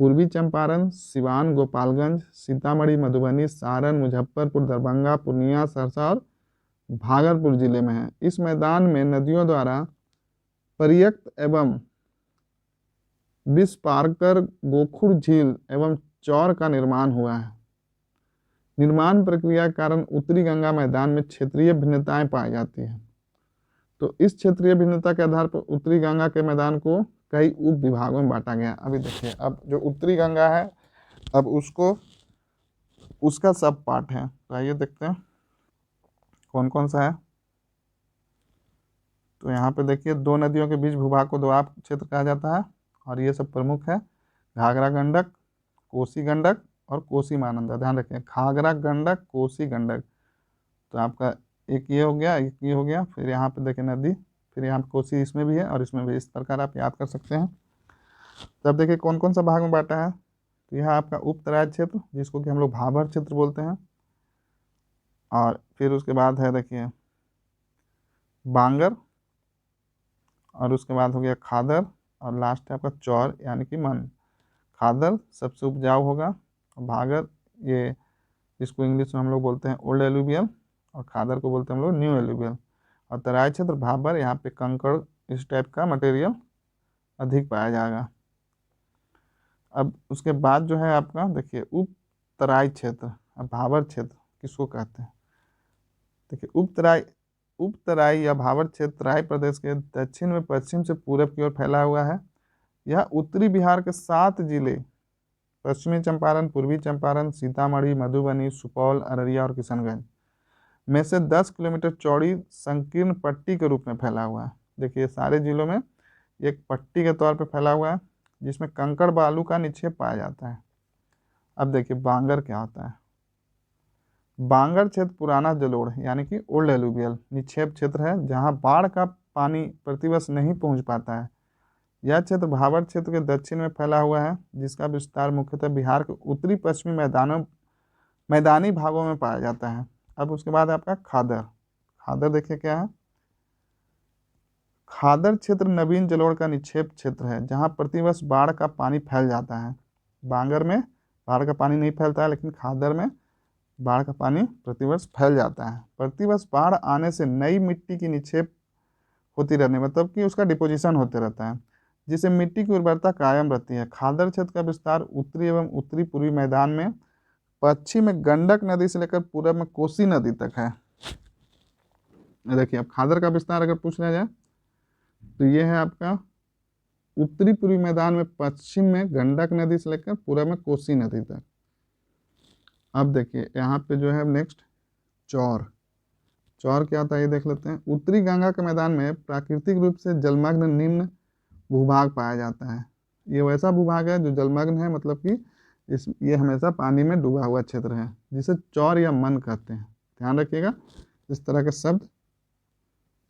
पूर्वी चंपारण, सिवान, गोपालगंज, सीतामढ़ी, मधुबनी, सारण, मुजफ्फरपुर, दरभंगा, पूर्णिया, सहरसा और भागलपुर जिले में है। इस मैदान में नदियों द्वारा पर्याप्त एवं विस्पारकर गोखुर झील एवं चौर का निर्माण हुआ है। निर्माण प्रक्रिया के कारण उत्तरी गंगा मैदान में क्षेत्रीय भिन्नताएं पाई जाती हैं। तो इस क्षेत्रीय भिन्नता के आधार पर उत्तरी गंगा के मैदान को कई उप विभागों में बांटा गया। अभी देखिए, अब जो उत्तरी गंगा है, अब उसको उसका सब पार्ट है, तो आइए देखते हैं कौन कौन सा है। तो यहाँ पे देखिए दो नदियों के बीच भूभाग को दोआब क्षेत्र कहा जाता है, और ये सब प्रमुख है घाघरा गंडक, कोसी गंडक और कोसी महानंदा। ध्यान रखें, घाघरा गंडक, कोसी गंडक। तो आपका एक ये हो गया, एक ये हो गया, फिर यहाँ पे देखिए नदी, फिर यहाँ पे कोसी इसमें भी है और इसमें भी। इस प्रकार आप याद कर सकते हैं। तो अब देखिए कौन कौन सा भाग में बांटा है। तो यह आपका उपतराई क्षेत्र, जिसको कि हम लोग भाबर क्षेत्र बोलते हैं, और फिर उसके बाद है देखिए बांगर, और उसके बाद हो गया खादर, और लास्ट है आपका चौर यानी कि मन। खादर सबसे उपजाऊ होगा, और भागर ये इसको इंग्लिश में हम लोग बोलते हैं ओल्ड एलुवियल, और खादर को बोलते हैं हम लोग न्यू एलुवियल। और तराई क्षेत्र भाबर, यहाँ पे कंकड़ इस टाइप का मटेरियल अधिक पाया जाएगा। अब उसके बाद जो है आपका देखिए उप तराई क्षेत्र। अब भाबर क्षेत्र किसको कहते हैं, देखिए उप तराई या भाबर क्षेत्र तराई प्रदेश के दक्षिण में पश्चिम से पूरब की ओर फैला हुआ है। यह उत्तरी बिहार के 7 जिले पश्चिमी चंपारण, पूर्वी चंपारण, सीतामढ़ी, मधुबनी, सुपौल, अररिया और किशनगंज में से 10 किलोमीटर चौड़ी संकीर्ण पट्टी के रूप में फैला हुआ है। देखिए सारे जिलों में एक पट्टी के तौर पर फैला हुआ है, जिसमें कंकड़ बालू का निक्षेप पाया जाता है। अब देखिए बांगर क्या होता है। बांगर क्षेत्र पुराना जलोढ़ यानी कि ओल्ड एलुवियल निक्षेप क्षेत्र है, जहां बाढ़ का पानी प्रतिवर्ष नहीं पहुंच पाता है। यह क्षेत्र भाबर क्षेत्र के दक्षिण में फैला हुआ है, जिसका विस्तार मुख्यतः बिहार के उत्तरी पश्चिमी मैदानी भागों में पाया जाता है। अब उसके बाद आपका खादर। खादर देखिए क्या है। खादर क्षेत्र नवीन जलोढ़ का निक्षेप क्षेत्र है, जहां प्रतिवर्ष बाढ़ का पानी फैल जाता है। बांगर में बाढ़ का पानी नहीं फैलता है, लेकिन खादर में बाढ़ का पानी प्रतिवर्ष फैल जाता है। प्रतिवर्ष बाढ़ आने से नई मिट्टी की निक्षेप होती रहने, मतलब कि उसका डिपोजिशन होते रहता है, जिससे मिट्टी की उर्वरता कायम रहती है। खादर क्षेत्र का विस्तार उत्तरी एवं उत्तरी पूर्वी मैदान में पश्चिम में गंडक नदी से लेकर पूरब में कोसी नदी तक है। देखिए अब खादर का विस्तार अगर पूछ लिया जाए तो ये है आपका उत्तरी पूर्वी मैदान में पश्चिम में गंडक नदी से लेकर पूरब में कोसी नदी तक। अब देखिए यहाँ पे जो है नेक्स्ट चौर। चौर क्या होता है ये देख लेते हैं। उत्तरी गंगा के मैदान में प्राकृतिक रूप से जलमग्न निम्न भूभाग पाया जाता है। ये वैसा भूभाग है जो जलमग्न है, मतलब कि ये हमेशा पानी में डूबा हुआ क्षेत्र है, जिसे चौर या मन कहते हैं। ध्यान रखिएगा, इस तरह के शब्द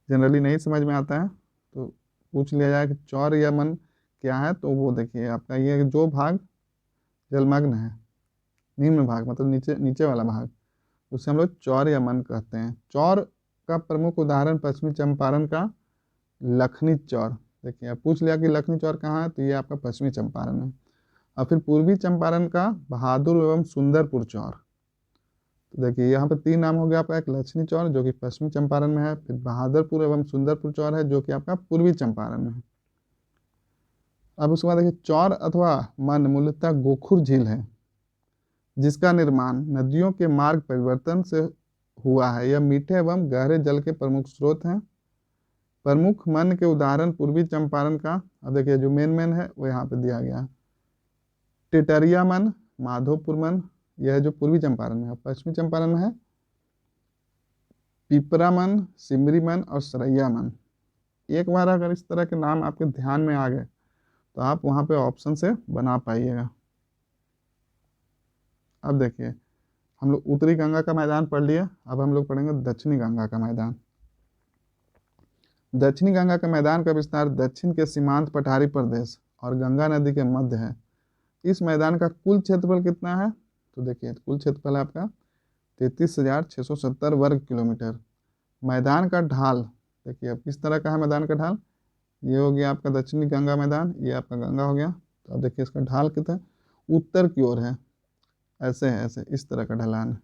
जनरली नहीं समझ में आता है, तो पूछ लिया जाए कि चौर या मन क्या है, तो वो देखिए आपका ये जो भाग जलमग्न है, निम्न भाग मतलब नीचे नीचे वाला भाग, उसे हम लोग चौर या मन कहते हैं। चौर का प्रमुख उदाहरण पश्चिमी चंपारण का लखनी चौर। देखिए अब पूछ लिया कि लखनी चौर कहाँ है, तो ये आपका पश्चिमी चंपारण है। और फिर पूर्वी चंपारण का बहादुर एवं सुंदरपुर चौर। तो देखिए यहाँ पे 3 नाम हो गया आपका, एक लक्ष्मी चौर जो कि पश्चिमी चंपारण में है, फिर बहादुरपुर एवं सुंदरपुर चौर है जो कि आपका पूर्वी चंपारण में है। अब उसके बाद देखिए चौर अथवा मन मूलतः गोखुर झील है, जिसका निर्माण नदियों के मार्ग परिवर्तन से हुआ है। यह मीठे एवं गहरे जल के प्रमुख स्रोत हैं। प्रमुख मन के उदाहरण पूर्वी चंपारण का, अब देखिए जो मेन मेन है वो यहाँ पे दिया गया है। टिटरिया मन, माधोपुर मन, यह जो पूर्वी चंपारण में है। पश्चिमी चंपारण में है पिपरा मन, सिमरी मन और सरैया मन। एक बार अगर इस तरह के नाम आपके ध्यान में आ गए तो आप वहाँ पे ऑप्शन से बना पाइएगा। अब देखिए हम लोग उत्तरी गंगा का मैदान पढ़ लिए, अब हम लोग पढ़ेंगे दक्षिणी गंगा का मैदान। दक्षिणी गंगा का मैदान का विस्तार दक्षिण के सीमांत पठारी प्रदेश और गंगा नदी के मध्य है। इस मैदान का कुल क्षेत्रफल कितना है? तो देखिए कुल क्षेत्रफल है आपका 33,670 वर्ग किलोमीटर। मैदान का ढाल देखिए अब किस तरह का है मैदान का ढाल। ये हो गया आपका दक्षिणी गंगा मैदान, ये आपका गंगा हो गया। तो अब देखिए इसका ढाल कितना है, उत्तर की ओर है, ऐसे है, ऐसे इस तरह का ढलान है।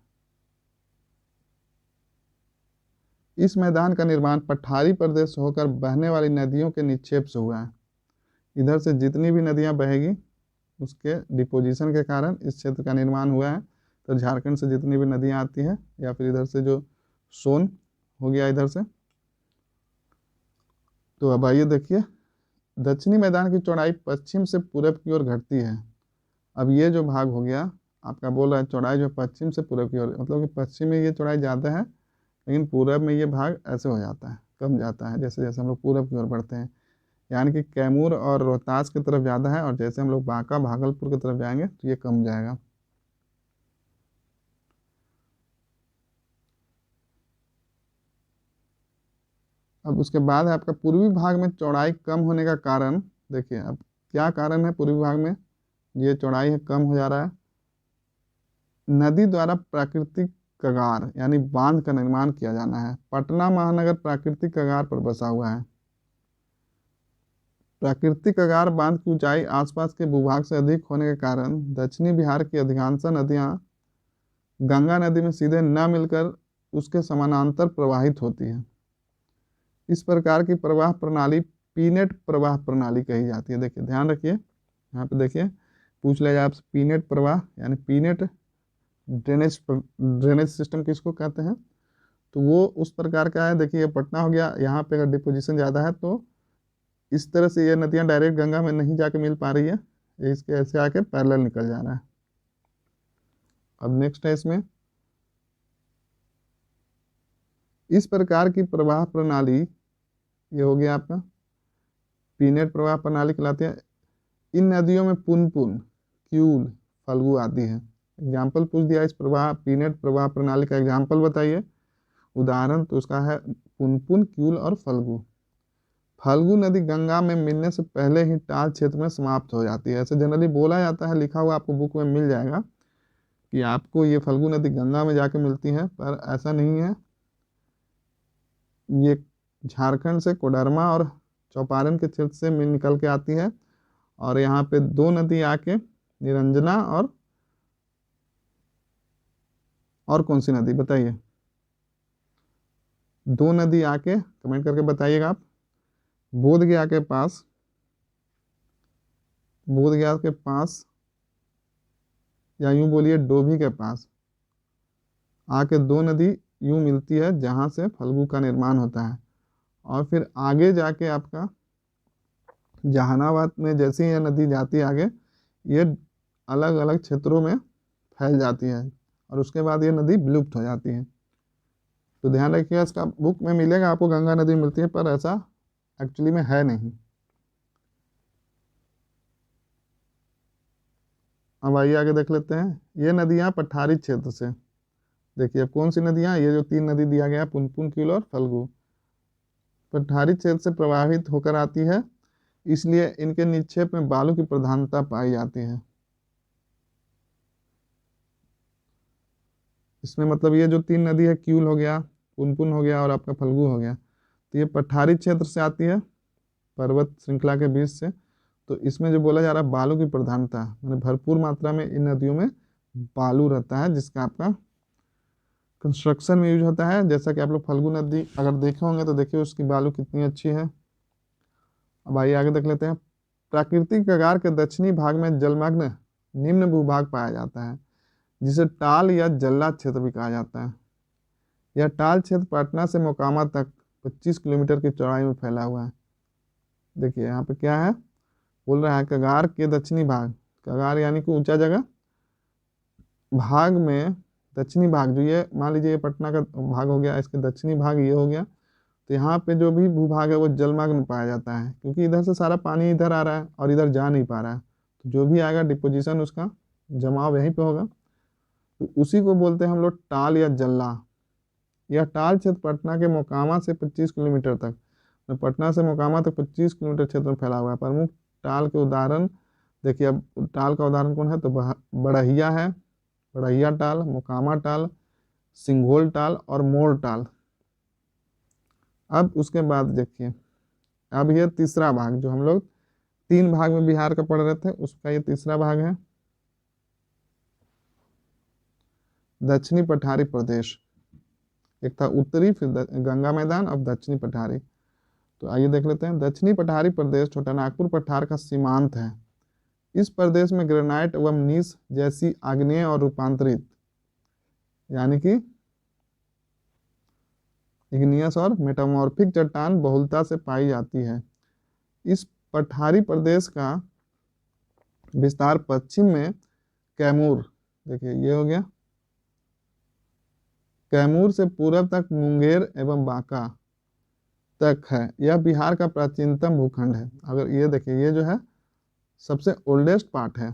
इस मैदान का निर्माण पठारी प्रदेश होकर बहने वाली नदियों के निक्षेप से हुआ है। इधर से जितनी भी नदियां बहेगी उसके डिपोजिशन के कारण इस क्षेत्र का निर्माण हुआ है। तो झारखंड से जितनी भी नदियां आती हैं या फिर इधर से जो सोन हो गया इधर से। तो अब आइए देखिए दक्षिणी मैदान की चौड़ाई पश्चिम से पूरब की ओर घटती है। अब ये जो भाग हो गया आपका बोल रहा है चौड़ाई जो पश्चिम से पूरब की ओर, मतलब कि पश्चिम में ये चौड़ाई ज़्यादा है लेकिन पूरब में ये भाग ऐसे हो जाता है, कम जाता है जैसे जैसे हम लोग पूरब की ओर बढ़ते हैं। यानी कि कैमूर और रोहतास की तरफ ज़्यादा है और जैसे हम लोग बांका भागलपुर की तरफ जाएंगे तो ये कम जाएगा। अब उसके बाद है आपका पूर्वी भाग में चौड़ाई कम होने का कारण। देखिए अब क्या कारण है पूर्वी भाग में ये चौड़ाई है कम हो जा रहा है। नदी द्वारा प्राकृतिक कगार यानी बांध का निर्माण किया जाना है। पटना महानगर प्राकृतिक कगार पर बसा हुआ है। प्राकृतिक कगार बांध की ऊंचाई आसपास के भूभाग से अधिक होने के कारण दक्षिणी बिहार की अधिकांश नदियां गंगा नदी में सीधे न मिलकर उसके समानांतर प्रवाहित होती है। इस प्रकार की प्रवाह प्रणाली पीनेट प्रवाह प्रणाली कही जाती है। देखिए ध्यान रखिए यहाँ पे देखिए पूछ लिया जाए आपसे पीनेट प्रवाह यानी पीनेट ड्रेनेज सिस्टम किसको कहते हैं, तो वो उस प्रकार का है। देखिए पटना हो गया, यहाँ पे अगर डिपोजिशन ज़्यादा है तो इस तरह से ये नदियाँ डायरेक्ट गंगा में नहीं जाके मिल पा रही है, ये इसके ऐसे आके पैरेलल निकल जा रहा है। अब नेक्स्ट है इसमें इस प्रकार की प्रवाह प्रणाली, ये हो गया आपका पीनेट प्रवाह प्रणाली कहलाती है। इन नदियों में पुनपुन, क्यूल, फल्गु आदि है। एग्जाम्पल पूछ दिया इस प्रवाह पीनेट प्रवाह प्रणाली का एग्जाम्पल बताइए। उदाहरण तो उसका है पुनपुन, क्यूल और फल्गु। फल्गु नदी गंगा में मिलने से पहले ही टाल क्षेत्र में समाप्त हो जाती है। ऐसे जनरली बोला जाता है, लिखा हुआ आपको बुक में मिल जाएगा कि आपको ये फल्गु नदी गंगा में जाके मिलती है, पर ऐसा नहीं है। ये झारखंड से कोडरमा और चौपारण के क्षेत्र से मिल निकल के आती है और यहाँ पे दो नदी आके निरंजना और कौन सी नदी बताइए, दो नदी आके कमेंट करके बताइएगा आप। बोधगया के पास, बोधगया के पास या यूं बोलिए डोभी के पास आके दो नदी यूं मिलती है जहाँ से फल्गु का निर्माण होता है। और फिर आगे जाके आपका जहानाबाद में जैसे ही यह नदी जाती है आगे, ये अलग अलग क्षेत्रों में फैल जाती है और उसके बाद ये नदी विलुप्त हो जाती है। तो ध्यान रखिएगा, इसका बुक में मिलेगा आपको गंगा नदी मिलती है, पर ऐसा एक्चुअली में है नहीं। अब आइए आगे देख लेते हैं ये नदियाँ पठारी क्षेत्र से। देखिए अब कौन सी नदियाँ, ये जो तीन नदी दिया गया है पुनपुन, क्यूल और फल्गु, पठारी क्षेत्र से प्रवाहित होकर आती है, इसलिए इनके निक्षेप में बालू की प्रधानता पाई जाती है। इसमें मतलब ये जो तीन नदी है क्यूल हो गया, पुनपुन हो गया और आपका फल्गु हो गया, तो ये पठारी क्षेत्र से आती है पर्वत श्रृंखला के बीच से। तो इसमें जो बोला जा रहा है बालू की प्रधानता, मतलब भरपूर मात्रा में इन नदियों में बालू रहता है जिसका आपका कंस्ट्रक्शन में यूज होता है। जैसा कि आप लोग फल्गु नदी अगर देखे होंगे तो देखिए उसकी बालू कितनी अच्छी है। अब आइए आगे देख लेते हैं। प्राकृतिक कगार के दक्षिणी भाग में जलमग्न निम्न भूभाग पाया जाता है। जिसे टाल या जल्ला क्षेत्र भी कहा जाता है। यह टाल क्षेत्र पटना से मोकामा तक 25 किलोमीटर की चौड़ाई में फैला हुआ है। देखिए यहाँ पे क्या है, बोल रहा है कगार के दक्षिणी भाग, कगार यानी कि ऊंचा जगह, भाग में दक्षिणी भाग, जो ये मान लीजिए ये पटना का भाग हो गया, इसके दक्षिणी भाग ये हो गया, तो यहाँ पे जो भी भूभाग है वो जलमग्न में पाया जाता है, क्योंकि इधर से सारा पानी इधर आ रहा है और इधर जा नहीं पा रहा है, तो जो भी आएगा डिपोजिशन उसका जमाव यहीं पे होगा, तो उसी को बोलते हैं हम लोग टाल या जल्ला। यह टाल क्षेत्र पटना के मोकामा से 25 किलोमीटर तक, तो पटना से मोकामा तक 25 किलोमीटर क्षेत्र में फैला हुआ है। प्रमुख टाल के उदाहरण देखिए, अब टाल का उदाहरण कौन है, तो बड़हिया है, बड़हिया टाल, मोकामा टाल, सिंघोल टाल और मोर टाल। अब उसके बाद देखिए, अब ये तीसरा भाग, जो हम लोग 3 भाग में बिहार का पढ़ रहे थे, उसका ये तीसरा भाग है, दक्षिणी पठारी प्रदेश। एक था उत्तरी, फिर गंगा मैदान, अब दक्षिणी पठारी। तो आइए देख लेते हैं। दक्षिणी पठारी प्रदेश छोटानागपुर पठार का सीमांत है। इस प्रदेश में ग्रेनाइट एवं नीस जैसी आग्नेय और रूपांतरित यानी कि इग्नियस और मेटामॉर्फिक चट्टान बहुलता से पाई जाती है। इस पठारी प्रदेश का विस्तार पश्चिम में कैमूर, देखिए ये हो गया, कैमूर से पूर्व तक मुंगेर एवं बांका तक है। यह बिहार का प्राचीनतम भूखंड है। अगर ये देखिए, ये जो है सबसे ओल्डेस्ट पार्ट है,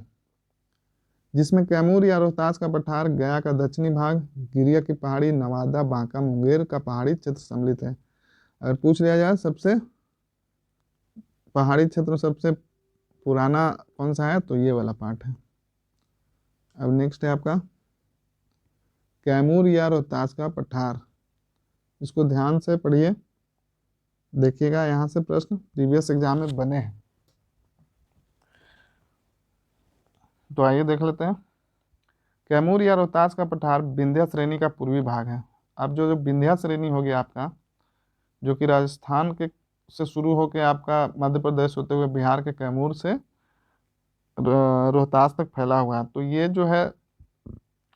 जिसमें कैमूर या रोहतास का पठार, गया का दक्षिणी भाग, गिरिया की पहाड़ी, नवादा, बांका, मुंगेर का पहाड़ी क्षेत्र सम्मिलित है। अगर पूछ लिया जाए सबसे पहाड़ी क्षेत्र सबसे पुराना कौन सा है, तो ये वाला पार्ट है। अब नेक्स्ट है आपका कैमूर या रोहतास का पठार। इसको ध्यान से पढ़िए, देखिएगा यहाँ से प्रश्न प्रीवियस एग्जाम में बने हैं। तो आइए देख लेते हैं। कैमूर या रोहतास का पठार विंध्य श्रेणी का पूर्वी भाग है। अब जो विंध्य श्रेणी हो गया आपका, जो कि राजस्थान के से शुरू होकर आपका मध्य प्रदेश होते हुए बिहार के कैमूर से रोहतास तक फैला हुआ है। तो ये जो है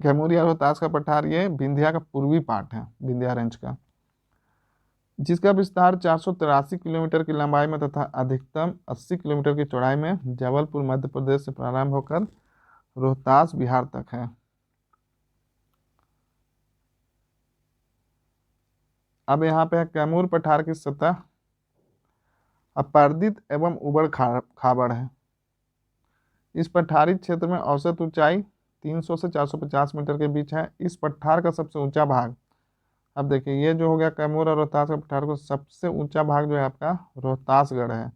कैमूर या रोहतास का पठार, ये विंध्या का पूर्वी पार्ट है, विंध्या रेंज का, जिसका विस्तार 483 किलोमीटर की लंबाई में तथा अधिकतम 80 किलोमीटर की चौड़ाई में जबलपुर मध्य प्रदेश से प्रारंभ होकर रोहतास बिहार तक है। अब यहाँ पे है कैमूर पठार की सतह अपर्दित एवं उबड़ खाबड़ है। इस पठारी क्षेत्र में औसत ऊंचाई 300 से 450 मीटर के बीच है। इस पठार का सबसे ऊंचा भाग, अब देखिए ये जो हो गया कैमूर और रोहतास का पठार को सबसे ऊंचा भाग जो है आपका रोहतासगढ़ है,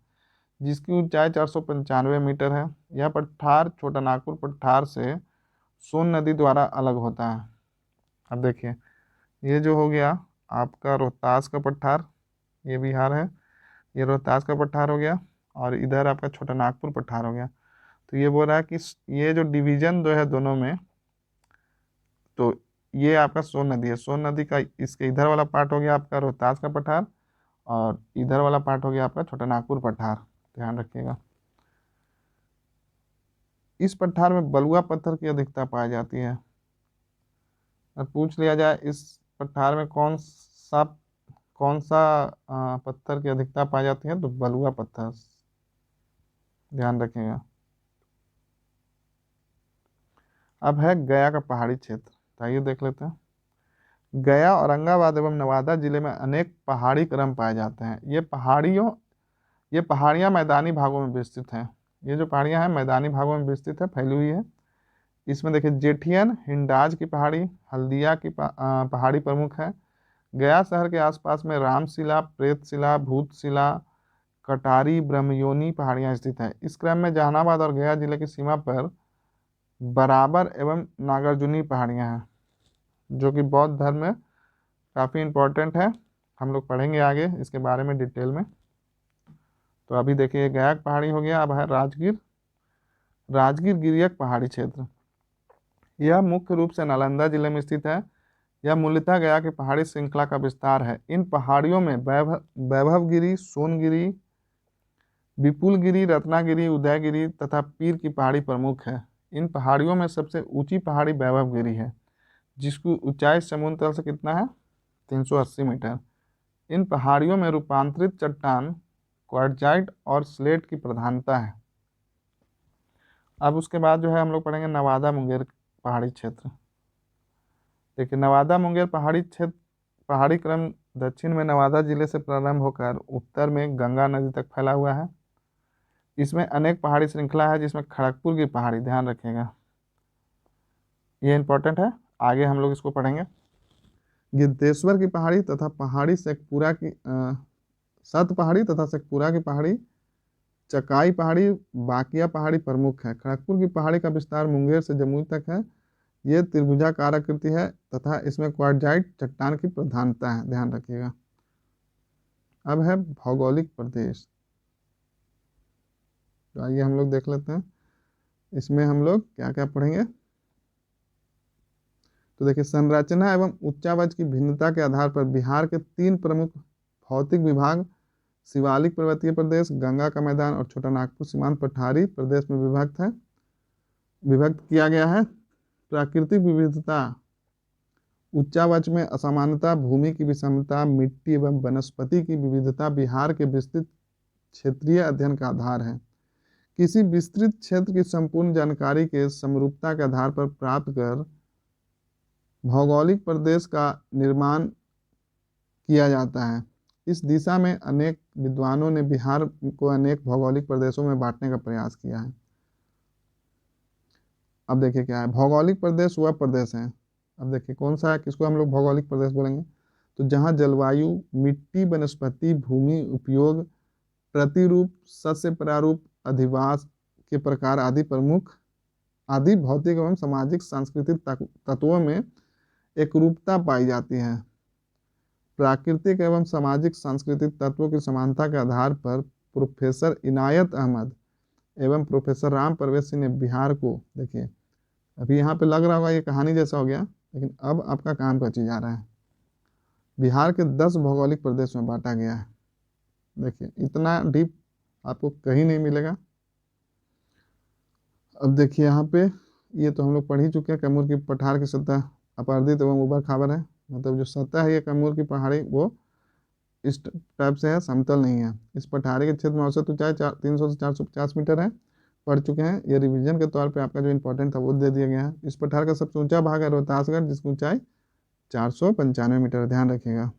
जिसकी ऊंचाई 495 मीटर है। यह पठार छोटानागपुर पठार से सोन नदी द्वारा अलग होता है। अब देखिए ये जो हो गया आपका रोहतास का पठार, ये बिहार है, ये रोहतास का पठार हो गया, और इधर आपका छोटानागपुर पठार हो गया। तो ये बोल रहा है कि ये जो डिवीजन जो है दोनों में, तो ये आपका सोन नदी है, सोन नदी का इसके इधर वाला पार्ट हो गया आपका रोहतास का पठार, और इधर वाला पार्ट हो गया आपका छोटानागपुर पठार, ध्यान रखिएगा। इस पठार में बलुआ पत्थर की अधिकता पाई जाती है। और पूछ लिया जाए इस पठार में कौन सा पत्थर की अधिकता पाई जाती है, तो बलुआ पत्थर, ध्यान रखिएगा। अब है गया का पहाड़ी क्षेत्र, तो आइए देख लेते हैं। गया, औरंगाबाद एवं नवादा जिले में अनेक पहाड़ी क्रम पाए जाते हैं। ये पहाड़ियाँ मैदानी भागों में विस्तृत हैं। ये जो पहाड़ियाँ हैं मैदानी भागों में विस्तृत है, फैली हुई है। इसमें देखिए जेठियन, हिंडाज की पहाड़ी, हल्दिया की पहाड़ी प्रमुख है। गया शहर के आसपास में रामशिला, प्रेतशिला, भूतशिला, कटारी, ब्रह्मयोनी पहाड़ियाँ स्थित हैं। इस क्रम में जहानाबाद और गया जिले की सीमा पर बराबर एवं नागार्जुनी पहाड़ियाँ हैं, जो कि बौद्ध धर्म में काफ़ी इम्पोर्टेंट है। हम लोग पढ़ेंगे आगे इसके बारे में डिटेल में। तो अभी देखिए गया पहाड़ी हो गया। अब है राजगीर गिरियक पहाड़ी क्षेत्र। यह मुख्य रूप से नालंदा जिले में स्थित है। यह मूलतः गया की पहाड़ी श्रृंखला का विस्तार है। इन पहाड़ियों में वैभवगिरी, सोनगिरी, विपुलगिरी, रत्नागिरी, उदयगिरी तथा पीर की पहाड़ी प्रमुख है। इन पहाड़ियों में सबसे ऊंची पहाड़ी वैभवगिरी है, जिसकी ऊंचाई समुद्र तल से कितना है, 380 मीटर। इन पहाड़ियों में रूपांतरित चट्टान, क्वार्टजाइट और स्लेट की प्रधानता है। अब उसके बाद जो है हम लोग पढ़ेंगे नवादा मुंगेर पहाड़ी क्षेत्र। देखिए, नवादा मुंगेर पहाड़ी क्षेत्र, पहाड़ी क्रम दक्षिण में नवादा जिले से प्रारंभ होकर उत्तर में गंगा नदी तक फैला हुआ है। इसमें अनेक पहाड़ी श्रृंखला है, जिसमें खड़गपुर की पहाड़ी, ध्यान रखिएगा ये इंपॉर्टेंट है, आगे हम लोग इसको पढ़ेंगे। गिद्धेश्वर की पहाड़ी तथा पहाड़ी शेखपुरा की सत पहाड़ी तथा शेखपुरा की पहाड़ी, चकाई पहाड़ी, बाकिया पहाड़ी प्रमुख है। खड़गपुर की पहाड़ी का विस्तार मुंगेर से जमुई तक है। ये त्रिभुजाकार आकृति है तथा इसमें क्वार्टजाइट चट्टान की प्रधानता है, ध्यान रखिएगा। अब है भौगोलिक प्रदेश, तो आइए हम लोग देख लेते हैं इसमें हम लोग क्या क्या पढ़ेंगे। तो देखिए, संरचना एवं उच्चावच की भिन्नता के आधार पर बिहार के 3 प्रमुख भौतिक विभाग शिवालिक पर्वतीय प्रदेश, गंगा का मैदान और छोटा नागपुर सीमांत पठारी प्रदेश में विभक्त किया गया है। प्राकृतिक विविधता, उच्चावच में असमानता, भूमि की विषमता, मिट्टी एवं वनस्पति की विविधता बिहार के विस्तृत क्षेत्रीय अध्ययन का आधार है। किसी विस्तृत क्षेत्र की संपूर्ण जानकारी के समरूपता के आधार पर प्राप्त कर भौगोलिक प्रदेश का निर्माण किया जाता है। इस दिशा में अनेक विद्वानों ने बिहार को अनेक भौगोलिक प्रदेशों में बांटने का प्रयास किया है। अब देखिए क्या है, भौगोलिक प्रदेश वह प्रदेश है, अब देखिए कौन सा है, किसको हम लोग भौगोलिक प्रदेश बोलेंगे, तो जहाँ जलवायु, मिट्टी, वनस्पति, भूमि उपयोग, प्रतिरूप, सस्य प्रारूप, अधिवास के प्रकार आदि भौतिक एवं सामाजिक सांस्कृतिक तत्वों में एकरूपता पाई जाती है। प्राकृतिक एवं सामाजिक सांस्कृतिक तत्वों की समानता के आधार पर प्रोफेसर इनायत अहमद एवं प्रोफेसर राम परवेश सिंह ने बिहार को, देखिए अभी यहाँ पे लग रहा होगा ये कहानी जैसा हो गया, लेकिन अब आपका काम का चीज आ रहा है। बिहार के 10 भौगोलिक प्रदेश में बांटा गया है। देखिए इतना डीप आपको कहीं नहीं मिलेगा। अब देखिए यहाँ पे, ये तो हम लोग पढ़ ही चुके हैं, कैमूर की पठार की सतह अपर्दित एवं उबड़ खाबड़ है, मतलब जो सतह है ये कैमूर की पहाड़ी वो इस टाइप से है, समतल नहीं है। इस पठारी के क्षेत्र में औसत ऊंचाई 300 से 450 मीटर है, पढ़ चुके हैं। ये रिवीजन के तौर पे आपका जो इंपॉर्टेंट था वो दे दिया गया है। इस पठार का सबसे ऊंचा भाग है रोहतासगढ़, जिसकी ऊंचाई 495 मीटर, ध्यान रखिएगा।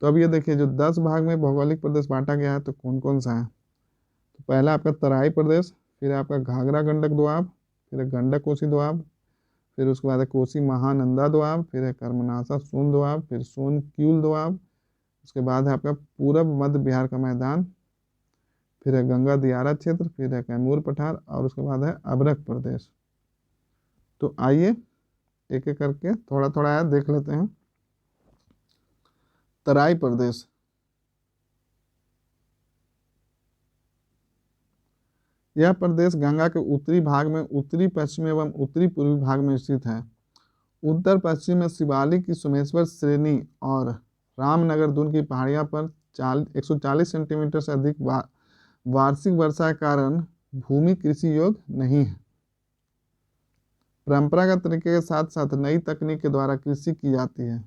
तो अब ये देखिए, जो 10 भाग में भौगोलिक प्रदेश बांटा गया है तो कौन कौन सा है, तो पहला आपका तराई प्रदेश, फिर आपका घाघरा गंडक दोआब, फिर गंडक कोसी दोआब, फिर उसके बाद है कोसी महानंदा दोआब, फिर है कर्मनासा सोन दोआब, फिर सोन क्यूल दोआब, उसके बाद है आपका पूरब मध्य बिहार का मैदान, फिर है गंगा दियारा क्षेत्र, फिर है कैमूर पठार और उसके बाद है अभ्रक प्रदेश। तो आइए एक एक करके थोड़ा थोड़ा है देख लेते हैं। तराई प्रदेश, यह प्रदेश गंगा के उत्तरी भाग में उत्तरी पश्चिमी एवं उत्तरी पूर्वी भाग में स्थित है। उत्तर पश्चिम में शिवालिक की सोमेश्वर श्रेणी और रामनगर दून की पहाड़ियां पर 140 सेंटीमीटर से अधिक वार्षिक वर्षा के कारण भूमि कृषि योग्य नहीं है। परंपरागत तरीके के साथ साथ नई तकनीक के द्वारा कृषि की जाती है।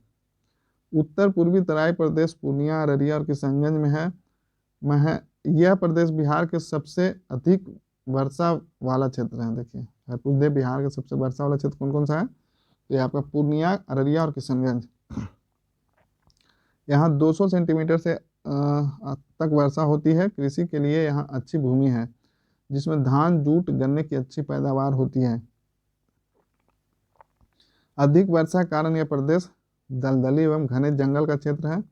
उत्तर पूर्वी तराई प्रदेश पूर्णिया, अररिया और किशनगंज में है। यह प्रदेश बिहार के सबसे अधिक वर्षा वाला क्षेत्र है। देखिए अगर पूछ दे बिहार का सबसे वर्षा वाला क्षेत्र कौन कौन सा है, तो ये आपका पूर्णिया, अररिया और किशनगंज। यहाँ 200 सेंटीमीटर से तक वर्षा होती है। कृषि के लिए यहाँ अच्छी भूमि है, जिसमें धान, जूट, गन्ने की अच्छी पैदावार होती है। अधिक वर्षा के कारण यह प्रदेश दलदली एवं घने जंगल का क्षेत्र है।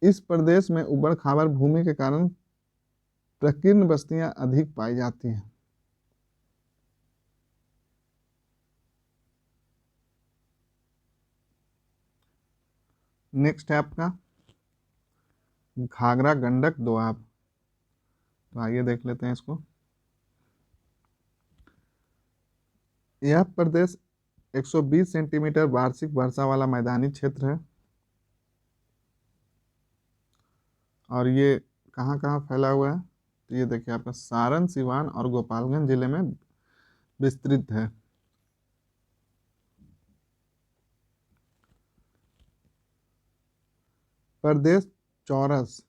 इस प्रदेश में उबड़ खाबड़ भूमि के कारण प्रकीर्ण बस्तियां अधिक पाई जाती हैं। नेक्स्ट है आपका घाघरा गंडक दोआब, तो आइए देख लेते हैं इसको। यह प्रदेश 120 सेंटीमीटर वार्षिक वर्षा वाला मैदानी क्षेत्र है और ये कहाँ कहाँ फैला हुआ है, तो ये देखिए आपका सारण, सिवान और गोपालगंज जिले में विस्तृत है। प्रदेश चौरस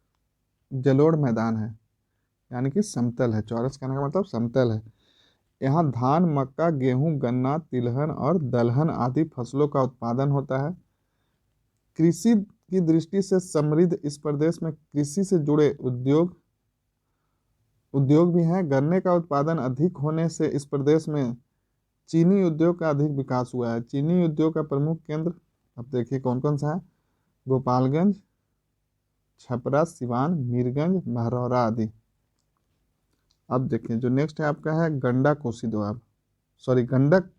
जलोढ़ मैदान है, यानी कि समतल है। चौरस कहने का मतलब समतल है। यहाँ धान, मक्का, गेहूं, गन्ना, तिलहन और दलहन आदि फसलों का उत्पादन होता है। कृषि की दृष्टि से समृद्ध इस प्रदेश में कृषि से जुड़े उद्योग भी हैं। गन्ने का उत्पादन अधिक होने से इस प्रदेश में चीनी उद्योग का अधिक विकास हुआ है। चीनी उद्योग का प्रमुख केंद्र अब देखिए कौन कौन सा है: गोपालगंज, छपरा, सिवान, मीरगंज, महरौरा आदि। अब देखिए जो नेक्स्ट है आपका है गंडा कोसी दोआब, सॉरी गंडक,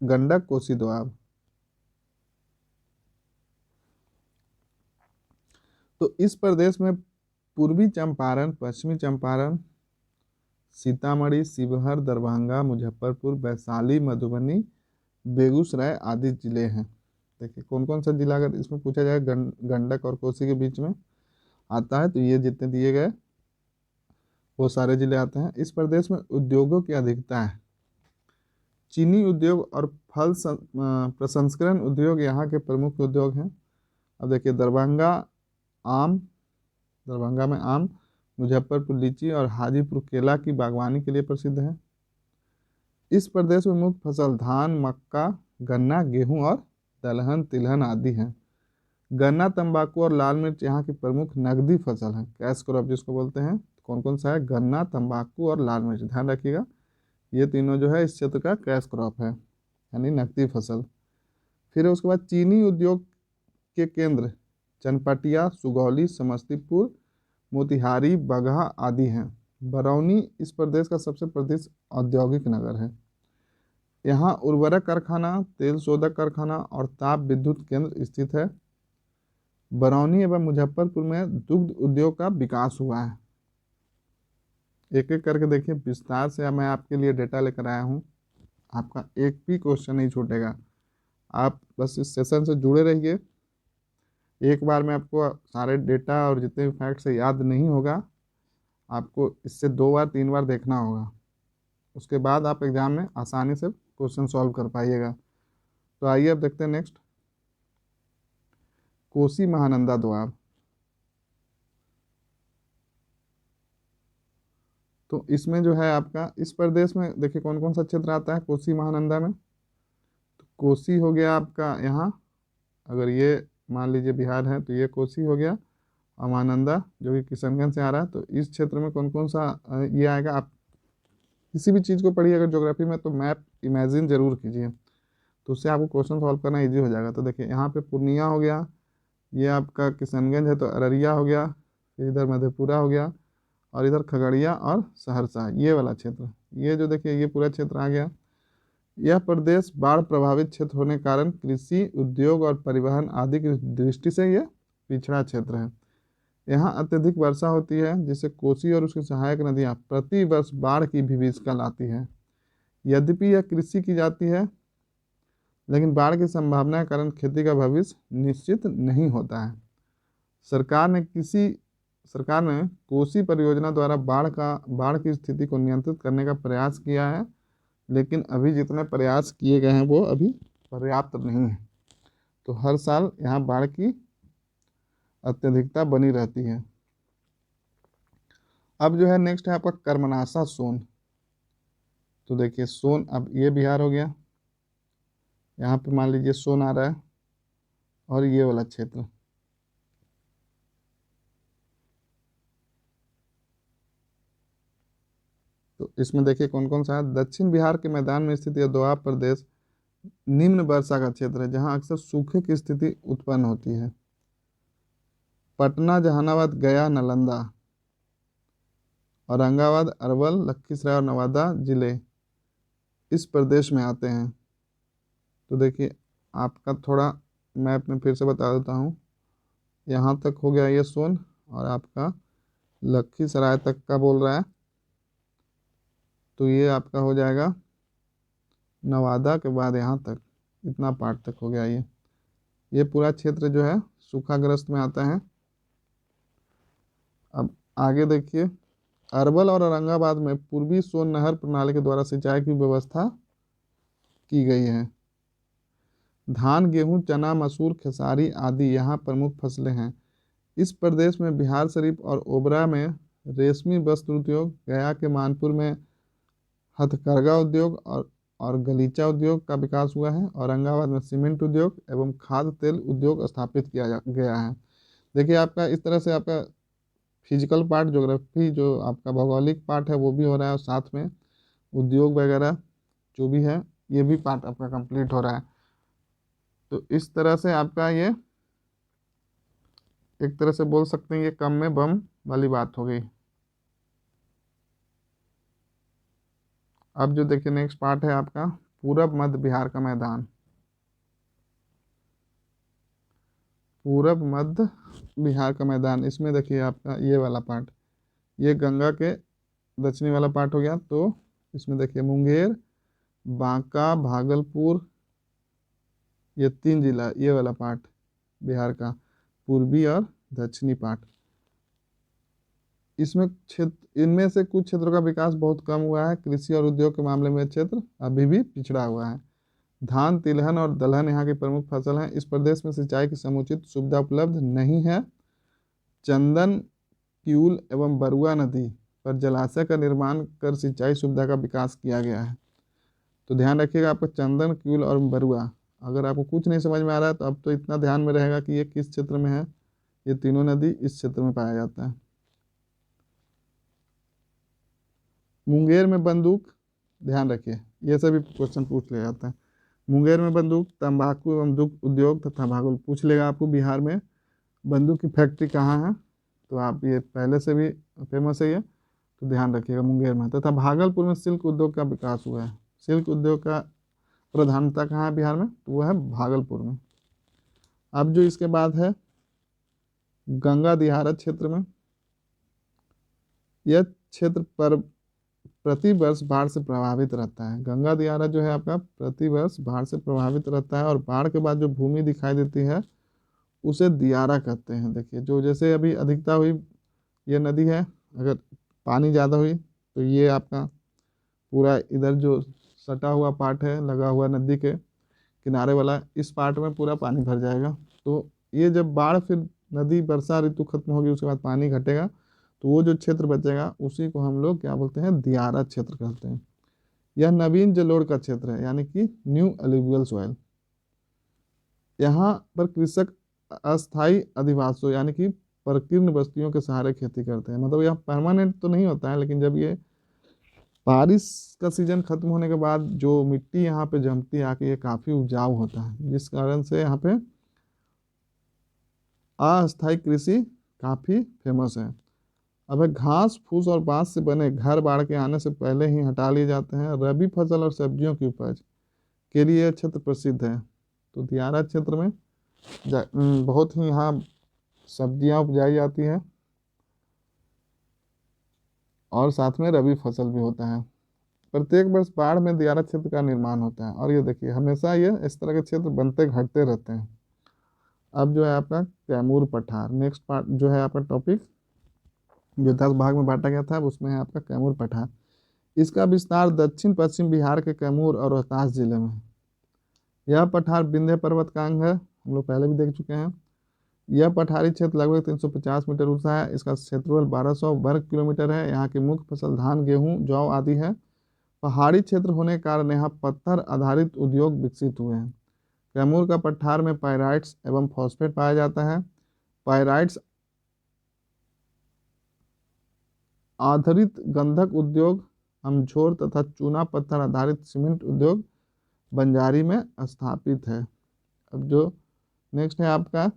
गंडक कोसी दोआब। तो इस प्रदेश में पूर्वी चंपारण, पश्चिमी चंपारण, सीतामढ़ी, शिवहर, दरभंगा, मुजफ्फरपुर, वैशाली, मधुबनी, बेगूसराय आदि जिले हैं। देखिए कौन कौन सा जिला अगर इसमें पूछा जाए गंडक और कोसी के बीच में आता है तो ये जितने दिए गए वो सारे जिले आते हैं। इस प्रदेश में उद्योगों की अधिकता है। चीनी उद्योग और प्रसंस्करण उद्योग यहाँ के प्रमुख उद्योग हैं। अब देखिए आम दरभंगा में आम, मुजफ्फरपुर लीची और हाजीपुर केला की बागवानी के लिए प्रसिद्ध है। इस प्रदेश में मुख्य फसल धान, मक्का, गन्ना, गेहूं और दलहन, तिलहन आदि हैं। गन्ना, तंबाकू और लाल मिर्च यहाँ की प्रमुख नकदी फसल है, कैश क्रॉप जिसको बोलते हैं। कौन कौन सा है? गन्ना, तंबाकू और लाल मिर्च, ध्यान रखिएगा ये तीनों जो है इस क्षेत्र का कैश क्रॉप है, यानी नकदी फसल। फिर उसके बाद चीनी उद्योग के केंद्र चनपटिया, सुगौली, समस्तीपुर, मोतिहारी, बगहा आदि हैं। बरौनी इस प्रदेश का सबसे प्रसिद्ध औद्योगिक नगर है। यहाँ उर्वरक कारखाना, तेल शोधक कारखाना और ताप विद्युत केंद्र स्थित है। बरौनी एवं मुजफ्फरपुर में दुग्ध उद्योग का विकास हुआ है। एक एक करके देखिए विस्तार से। मैं आपके लिए डेटा लेकर आया हूँ, आपका एक भी क्वेश्चन नहीं छूटेगा। आप बस इस सेशन से जुड़े रहिए। एक बार में आपको सारे डेटा और जितने भी फैक्ट्स याद नहीं होगा, आपको इससे 2 बार 3 बार देखना होगा। उसके बाद आप एग्जाम में आसानी से क्वेश्चन सॉल्व कर पाइएगा। तो आइए अब देखते हैं नेक्स्ट, कोसी महानंदा दोआब। तो इसमें जो है आपका इस प्रदेश में देखिए कौन कौन सा क्षेत्र आता है कोसी महानंदा में। तो कोसी हो गया आपका यहाँ, अगर ये मान लीजिए बिहार है तो ये कोसी हो गया, और महानंदा जो कि किशनगंज से आ रहा है। तो इस क्षेत्र में कौन कौन सा ये आएगा। आप किसी भी चीज़ को पढ़िए अगर ज्योग्राफी में तो मैप इमेजिन जरूर कीजिए, तो उससे आपको क्वेश्चन सॉल्व करना इजी हो जाएगा। तो देखिए यहाँ पे पूर्णिया हो गया, ये आपका किशनगंज है तो अररिया हो गया, फिर इधर मधेपुरा हो गया, और इधर खगड़िया और सहरसा, ये वाला क्षेत्र, ये जो देखिए ये पूरा क्षेत्र आ गया। यह प्रदेश बाढ़ प्रभावित क्षेत्र होने के कारण कृषि, उद्योग और परिवहन आदि की दृष्टि से यह पिछड़ा क्षेत्र है। यहाँ अत्यधिक वर्षा होती है जिससे कोसी और उसकी सहायक नदियाँ प्रति वर्ष बाढ़ की विभीषिका लाती है। यद्यपि यह कृषि की जाती है, लेकिन बाढ़ की संभावना के कारण खेती का भविष्य निश्चित नहीं होता है। सरकार ने कोसी परियोजना द्वारा बाढ़ की स्थिति को नियंत्रित करने का प्रयास किया है, लेकिन अभी जितने प्रयास किए गए हैं वो अभी पर्याप्त नहीं है। तो हर साल यहाँ बाढ़ की अत्यधिकता बनी रहती है। अब जो है नेक्स्ट है आपका कर्मनाशा सोन। तो देखिए सोन, अब ये बिहार हो गया, यहाँ पे मान लीजिए सोन आ रहा है, और ये वाला क्षेत्र, तो इसमें देखिए कौन कौन सा है। दक्षिण बिहार के मैदान में स्थित यह दोआब प्रदेश निम्न वर्षा का क्षेत्र है, जहाँ अक्सर सूखे की स्थिति उत्पन्न होती है। पटना, जहानाबाद, गया, नालंदा, औरंगाबाद, अरवल, लखीसराय और नवादा जिले इस प्रदेश में आते हैं। तो देखिए आपका थोड़ा मैप में फिर से बता देता हूँ, यहाँ तक हो गया ये सोन, और आपका लखीसराय तक का बोल रहा है, तो ये आपका हो जाएगा नवादा के बाद यहाँ तक, इतना पार्ट तक हो गया ये पूरा क्षेत्र जो है सूखाग्रस्त में आता है। अब आगे देखिए अरवल और औरंगाबाद में पूर्वी सोन नहर प्रणाली के द्वारा सिंचाई की व्यवस्था की गई है। धान, गेहूं, चना, मसूर, खेसारी आदि यहाँ प्रमुख फसलें हैं। इस प्रदेश में बिहार शरीफ और ओबरा में रेशमी वस्त्र उद्योग, गया के मानपुर में हथकरघा उद्योग और गलीचा उद्योग का विकास हुआ है। औरंगाबाद में सीमेंट उद्योग एवं खाद्य तेल उद्योग स्थापित गया है। देखिए, आपका इस तरह से आपका फिजिकल पार्ट, ज्योग्राफी जो आपका भौगोलिक पार्ट है वो भी हो रहा है, और साथ में उद्योग वगैरह जो भी है ये भी पार्ट आपका कंप्लीट हो रहा है। तो इस तरह से आपका ये एक तरह से बोल सकते हैं ये कम में बम वाली बात हो गई। अब जो देखिए नेक्स्ट पार्ट है आपका पूरब मध्य बिहार का मैदान। पूरब मध्य बिहार का मैदान, इसमें देखिए आपका ये वाला पार्ट, ये गंगा के दक्षिणी वाला पार्ट हो गया। तो इसमें देखिए मुंगेर, बांका, भागलपुर, ये 3 जिला, ये वाला पार्ट बिहार का पूर्वी और दक्षिणी पार्ट। इसमें क्षेत्र, इनमें से कुछ क्षेत्रों का विकास बहुत कम हुआ है। कृषि और उद्योग के मामले में क्षेत्र अभी भी पिछड़ा हुआ है। धान, तिलहन और दलहन यहाँ की प्रमुख फसल हैं। इस प्रदेश में सिंचाई की समुचित सुविधा उपलब्ध नहीं है। चंदन, किऊल एवं बरुआ नदी पर जलाशय का निर्माण कर सिंचाई सुविधा का विकास किया गया है। तो ध्यान रखिएगा, आपको चंदन, किऊल और बरुआ, अगर आपको कुछ नहीं समझ में आ रहा है तो अब तो इतना ध्यान में रहेगा कि ये किस क्षेत्र में है। ये तीनों नदी इस क्षेत्र में पाया जाता है। मुंगेर में बंदूक, ध्यान रखिए ये सभी क्वेश्चन पूछ लिया जाता है। मुंगेर में बंदूक, तंबाकू एवं दुग्ध उद्योग तथा भागलपुर पूछ लेगा आपको बिहार में बंदूक की फैक्ट्री कहाँ है। तो आप ये पहले से भी फेमस है ये, तो ध्यान रखिएगा मुंगेर में। तथा भागलपुर में सिल्क उद्योग का विकास हुआ है। सिल्क उद्योग का प्रधानता कहाँ है बिहार में, तो वो है भागलपुर में। अब जो इसके बाद है गंगा दिहारा क्षेत्र में, यह क्षेत्र पर प्रति वर्ष बाढ़ से प्रभावित रहता है। गंगा दियारा जो है आपका प्रति वर्ष बाढ़ से प्रभावित रहता है, और बाढ़ के बाद जो भूमि दिखाई देती है उसे दियारा कहते हैं। देखिए, जो जैसे अभी अधिकता हुई ये नदी है, अगर पानी ज़्यादा हुई तो ये आपका पूरा इधर जो सटा हुआ पार्ट है लगा हुआ नदी के किनारे वाला, इस पार्ट में पूरा पानी भर जाएगा। तो ये जब बाढ़, फिर नदी वर्षा ऋतु खत्म होगी उसके बाद पानी घटेगा, तो वो जो क्षेत्र बचेगा उसी को हम लोग क्या बोलते हैं, दियारा क्षेत्र कहते हैं। यह नवीन जलोढ़ का क्षेत्र है, यानी कि न्यू एलुवियल सॉइल। यहाँ पर कृषक अस्थायी अधिवासों यानी कि प्रकीर्ण बस्तियों के सहारे खेती करते हैं। मतलब यह परमानेंट तो नहीं होता है, लेकिन जब ये बारिश का सीजन खत्म होने के बाद जो मिट्टी यहाँ पे जमती है आके, ये काफ़ी उपजाऊ होता है, जिस कारण से यहाँ पे अस्थायी कृषि काफ़ी फेमस है। अब है घास फूस और बांस से बने घर बाढ़ के आने से पहले ही हटा लिए जाते हैं। रबी फसल और सब्जियों की उपज के लिए यह क्षेत्र प्रसिद्ध है। तो दियारा क्षेत्र में बहुत ही यहाँ सब्जियां उपजाई जाती हैं, और साथ में रबी फसल भी होता है। प्रत्येक वर्ष बाढ़ में दियारा क्षेत्र का निर्माण होता है, और ये देखिए हमेशा ये इस तरह के क्षेत्र बनते घटते रहते हैं। अब जो है आपका कैमूर पठार, नेक्स्ट पार्ट जो है आपका टॉपिक जो 10 भाग में बांटा गया था, उसमें है आपका कैमूर पठार। इसका विस्तार दक्षिण पश्चिम बिहार के कैमूर और रोहतास जिले में है। यह पठार विंध्य पर्वत का अंग है, हम लोग पहले भी देख चुके हैं। यह पठारी क्षेत्र लगभग 350 मीटर ऊंचा है। इसका क्षेत्रफल 1200 वर्ग किलोमीटर है। यहाँ की मुख्य फसल धान, गेहूं, जौ आदि है। पहाड़ी क्षेत्र होने के कारण यहाँ पत्थर आधारित उद्योग विकसित हुए हैं। कैमूर का पठार में पायराइट्स एवं फॉस्फेट पाया जाता है। पायराइट्स आधारित गंधक उद्योग, अमझोर तथा चूना पत्थर आधारित सीमेंट उद्योग बंजारी में स्थापित है। अब जो नेक्स्ट है आपका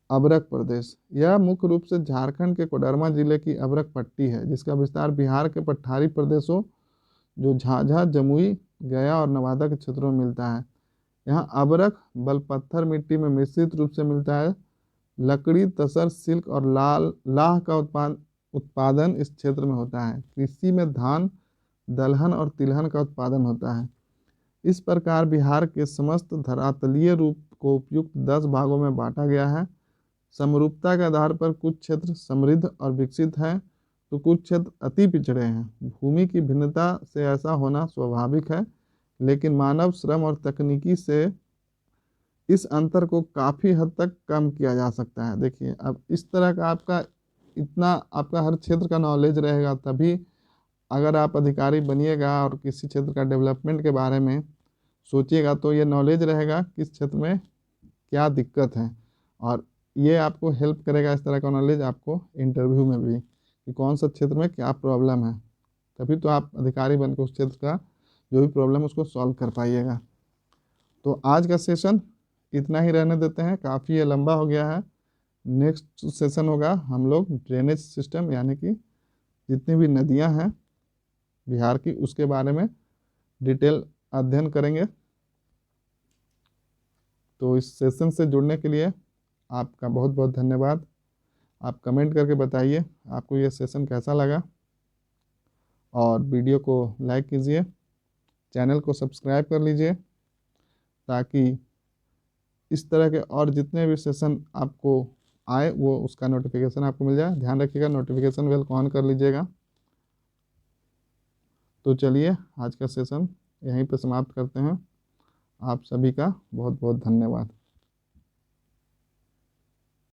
अबरक प्रदेश। यह मुख्य रूप से झारखंड के कोडरमा जिले की अबरक पट्टी है, जिसका विस्तार बिहार के पठारी प्रदेशों जो झाझा, जमुई, गया और नवादा के क्षेत्रों में मिलता है। यहाँ अबरक बल पत्थर मिट्टी में मिश्रित रूप से मिलता है। लकड़ी, तसर, सिल्क और लाह का उत्पादन इस क्षेत्र में होता है। कृषि में धान, दलहन और तिलहन का उत्पादन होता है। इस प्रकार बिहार के समस्त धरातलीय रूप को उपयुक्त 10 भागों में बांटा गया है। समरूपता के आधार पर कुछ क्षेत्र समृद्ध और विकसित हैं, तो कुछ क्षेत्र अति पिछड़े हैं। भूमि की भिन्नता से ऐसा होना स्वाभाविक है, लेकिन मानव श्रम और तकनीकी से इस अंतर को काफ़ी हद तक कम किया जा सकता है। देखिए, अब इस तरह का आपका हर क्षेत्र का नॉलेज रहेगा, तभी अगर आप अधिकारी बनिएगा और किसी क्षेत्र का डेवलपमेंट के बारे में सोचिएगा, तो ये नॉलेज रहेगा किस क्षेत्र में क्या दिक्कत है, और ये आपको हेल्प करेगा, इस तरह का नॉलेज आपको इंटरव्यू में भी, कि कौन सा क्षेत्र में क्या प्रॉब्लम है। तभी तो आप अधिकारी बनकर उस क्षेत्र का जो भी प्रॉब्लम है उसको सॉल्व कर पाइएगा। तो आज का सेशन इतना ही रहने देते हैं, काफ़ी ये लंबा हो गया है। नेक्स्ट सेशन होगा हम लोग ड्रेनेज सिस्टम, यानी कि जितनी भी नदियां हैं बिहार की, उसके बारे में डिटेल अध्ययन करेंगे। तो इस सेशन से जुड़ने के लिए आपका बहुत बहुत धन्यवाद। आप कमेंट करके बताइए आपको ये सेशन कैसा लगा, और वीडियो को लाइक कीजिए, चैनल को सब्सक्राइब कर लीजिए, ताकि इस तरह के और जितने भी सेशन आपको आए वो उसका नोटिफिकेशन आपको मिल जाए। ध्यान रखिएगा, नोटिफिकेशन बेल को ऑन कर लीजिएगा। तो चलिए, आज का सेशन यहीं पे समाप्त करते हैं। आप सभी का बहुत बहुत धन्यवाद।